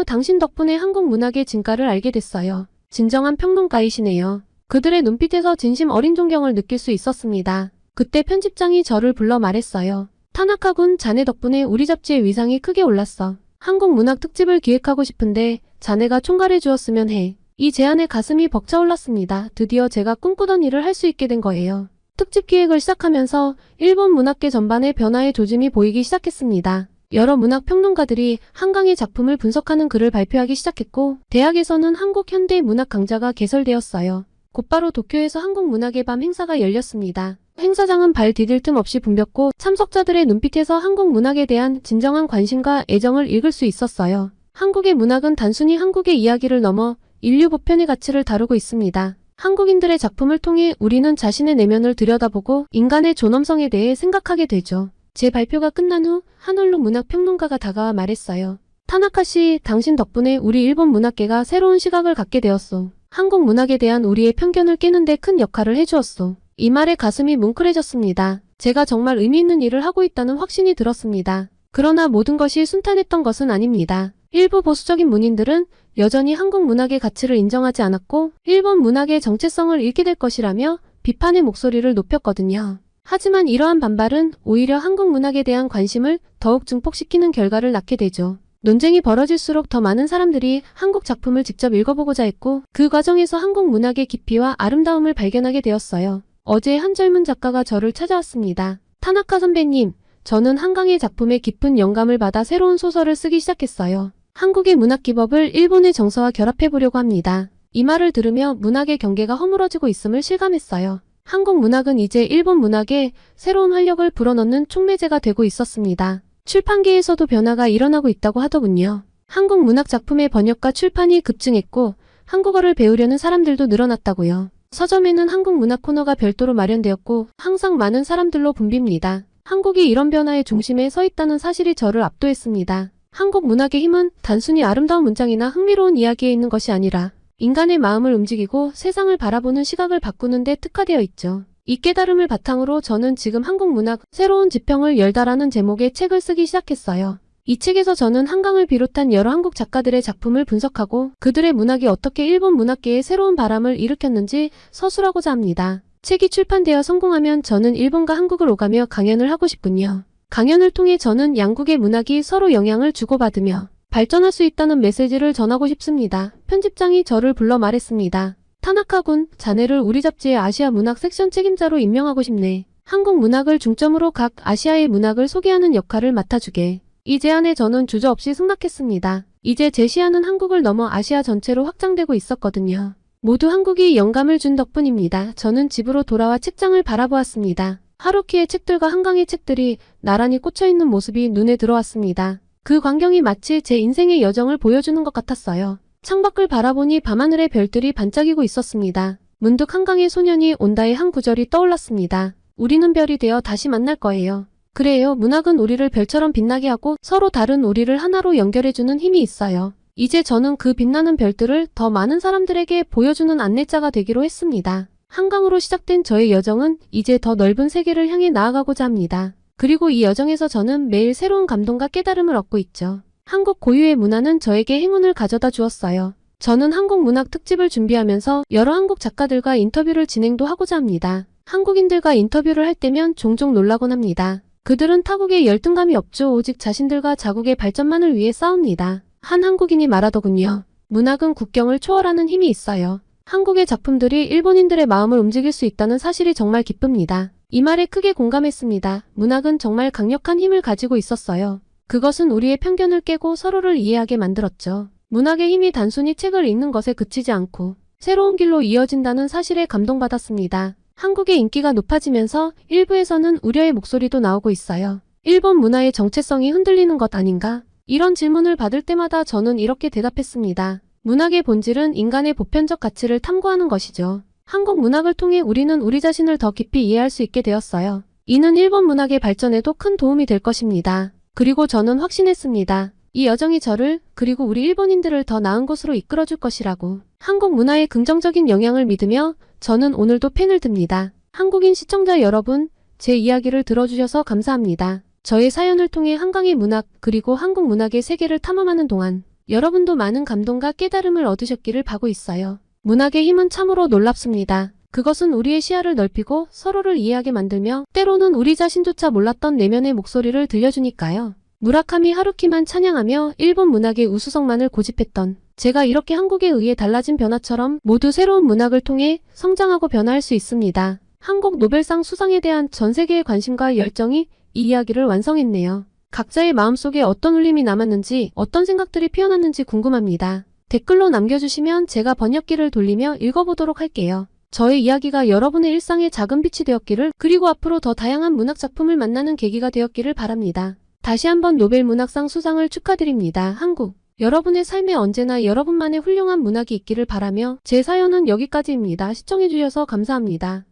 당신 덕분에 한국 문학의 진가를 알게 됐어요. 진정한 평론가이시네요. 그들의 눈빛에서 진심 어린 존경을 느낄 수 있었습니다. 그때 편집장이 저를 불러 말했어요. 타나카-군, 자네 덕분에 우리 잡지의 위상이 크게 올랐어. 한국 문학 특집을 기획하고 싶은데 자네가 총괄해 주었으면 해. 이 제안에 가슴이 벅차올랐습니다. 드디어 제가 꿈꾸던 일을 할 수 있게 된 거예요. 특집 기획을 시작하면서 일본 문학계 전반의 변화의 조짐이 보이기 시작했습니다. 여러 문학 평론가들이 한강의 작품을 분석하는 글을 발표하기 시작했고, 대학에서는 한국 현대 문학 강좌가 개설되었어요. 곧바로 도쿄에서 한국 문학의 밤 행사가 열렸습니다. 행사장은 발 디딜 틈 없이 붐볐고, 참석자들의 눈빛에서 한국 문학에 대한 진정한 관심과 애정을 읽을 수 있었어요. 한국의 문학은 단순히 한국의 이야기를 넘어 인류 보편의 가치를 다루고 있습니다. 한국인들의 작품을 통해 우리는 자신의 내면을 들여다보고 인간의 존엄성에 대해 생각하게 되죠. 제 발표가 끝난 후 한올로 문학평론가가 다가와 말했어요. 타나카 씨, 당신 덕분에 우리 일본 문학계가 새로운 시각을 갖게 되었소. 한국 문학에 대한 우리의 편견을 깨는 데 큰 역할을 해주었소. 이 말에 가슴이 뭉클해졌습니다. 제가 정말 의미 있는 일을 하고 있다는 확신이 들었습니다. 그러나 모든 것이 순탄했던 것은 아닙니다. 일부 보수적인 문인들은 여전히 한국 문학의 가치를 인정하지 않았고 일본 문학의 정체성을 잃게 될 것이라며 비판의 목소리를 높였거든요. 하지만 이러한 반발은 오히려 한국 문학에 대한 관심을 더욱 증폭시키는 결과를 낳게 되죠. 논쟁이 벌어질수록 더 많은 사람들이 한국 작품을 직접 읽어보고자 했고 그 과정에서 한국 문학의 깊이와 아름다움을 발견하게 되었어요. 어제 한 젊은 작가가 저를 찾아왔습니다. 타나카 선배님, 저는 한강의 작품에 깊은 영감을 받아 새로운 소설을 쓰기 시작했어요. 한국의 문학 기법을 일본의 정서와 결합해보려고 합니다. 이 말을 들으며 문학의 경계가 허물어지고 있음을 실감했어요. 한국 문학은 이제 일본 문학에 새로운 활력을 불어넣는 촉매제가 되고 있었습니다. 출판계에서도 변화가 일어나고 있다고 하더군요. 한국 문학 작품의 번역과 출판이 급증했고 한국어를 배우려는 사람들도 늘어났다고요. 서점에는 한국 문학 코너가 별도로 마련되었고 항상 많은 사람들로 붐빕니다. 한국이 이런 변화의 중심에 서 있다는 사실이 저를 압도했습니다. 한국 문학의 힘은 단순히 아름다운 문장이나 흥미로운 이야기에 있는 것이 아니라 인간의 마음을 움직이고 세상을 바라보는 시각을 바꾸는 데 특화되어 있죠. 이 깨달음을 바탕으로 저는 지금 한국 문학 새로운 지평을 열다라는 제목의 책을 쓰기 시작했어요. 이 책에서 저는 한강을 비롯한 여러 한국 작가들의 작품을 분석하고 그들의 문학이 어떻게 일본 문학계에 새로운 바람을 일으켰는지 서술하고자 합니다. 책이 출판되어 성공하면 저는 일본과 한국을 오가며 강연을 하고 싶군요. 강연을 통해 저는 양국의 문학이 서로 영향을 주고받으며 발전할 수 있다는 메시지를 전하고 싶습니다. 편집장이 저를 불러 말했습니다. 타나카-군, 자네를 우리 잡지의 아시아 문학 섹션 책임자로 임명하고 싶네. 한국 문학을 중점으로 각 아시아의 문학을 소개하는 역할을 맡아주게. 이 제안에 저는 주저없이 승낙했습니다. 이제 제 시야는 한국을 넘어 아시아 전체로 확장되고 있었거든요. 모두 한국이 영감을 준 덕분입니다. 저는 집으로 돌아와 책장을 바라보았습니다. 하루키의 책들과 한강의 책들이 나란히 꽂혀있는 모습이 눈에 들어왔습니다. 그 광경이 마치 제 인생의 여정을 보여주는 것 같았어요. 창밖을 바라보니 밤하늘의 별들이 반짝이고 있었습니다. 문득 한강의 소년이 온다의 한 구절이 떠올랐습니다. 우리는 별이 되어 다시 만날 거예요. 그래요. 문학은 우리를 별처럼 빛나게 하고 서로 다른 우리를 하나로 연결해주는 힘이 있어요. 이제 저는 그 빛나는 별들을 더 많은 사람들에게 보여주는 안내자가 되기로 했습니다. 한강으로 시작된 저의 여정은 이제 더 넓은 세계를 향해 나아가고자 합니다. 그리고 이 여정에서 저는 매일 새로운 감동과 깨달음을 얻고 있죠. 한국 고유의 문화는 저에게 행운을 가져다 주었어요. 저는 한국 문학 특집을 준비하면서 여러 한국 작가들과 인터뷰를 진행도 하고자 합니다. 한국인들과 인터뷰를 할 때면 종종 놀라곤 합니다. 그들은 타국에 열등감이 없죠. 오직 자신들과 자국의 발전만을 위해 싸웁니다. 한 한국인이 말하더군요. 문학은 국경을 초월하는 힘이 있어요. 한국의 작품들이 일본인들의 마음을 움직일 수 있다는 사실이 정말 기쁩니다. 이 말에 크게 공감했습니다. 문학은 정말 강력한 힘을 가지고 있었어요. 그것은 우리의 편견을 깨고 서로를 이해하게 만들었죠. 문학의 힘이 단순히 책을 읽는 것에 그치지 않고 새로운 길로 이어진다는 사실에 감동받았습니다. 한국의 인기가 높아지면서 일부에서는 우려의 목소리도 나오고 있어요. 일본 문화의 정체성이 흔들리는 것 아닌가? 이런 질문을 받을 때마다 저는 이렇게 대답했습니다. 문학의 본질은 인간의 보편적 가치를 탐구하는 것이죠. 한국 문학을 통해 우리는 우리 자신을 더 깊이 이해할 수 있게 되었어요. 이는 일본 문학의 발전에도 큰 도움이 될 것입니다. 그리고 저는 확신했습니다. 이 여정이 저를 그리고 우리 일본인들을 더 나은 곳으로 이끌어줄 것이라고. 한국 문화의 긍정적인 영향을 믿으며 저는 오늘도 펜을 듭니다. 한국인 시청자 여러분, 제 이야기를 들어주셔서 감사합니다. 저의 사연을 통해 한강의 문학 그리고 한국 문학의 세계를 탐험하는 동안 여러분도 많은 감동과 깨달음을 얻으셨기를 바고 있어요. 문학의 힘은 참으로 놀랍습니다. 그것은 우리의 시야를 넓히고 서로를 이해하게 만들며 때로는 우리 자신조차 몰랐던 내면의 목소리를 들려주니까요. 무라카미 하루키만 찬양하며 일본 문학의 우수성만을 고집했던 제가 이렇게 한국에 의해 달라진 변화처럼 모두 새로운 문학을 통해 성장하고 변화할 수 있습니다. 한국 노벨상 수상에 대한 전 세계의 관심과 열정이 이 이야기를 완성했네요. 각자의 마음속에 어떤 울림이 남았는지 어떤 생각들이 피어났는지 궁금합니다. 댓글로 남겨주시면 제가 번역기를 돌리며 읽어보도록 할게요. 저의 이야기가 여러분의 일상에 작은 빛이 되었기를 그리고 앞으로 더 다양한 문학작품을 만나는 계기가 되었기를 바랍니다. 다시 한번 노벨 문학상 수상을 축하드립니다. 한국. 여러분의 삶에 언제나 여러분만의 훌륭한 문학이 있기를 바라며 제 사연은 여기까지입니다. 시청해주셔서 감사합니다.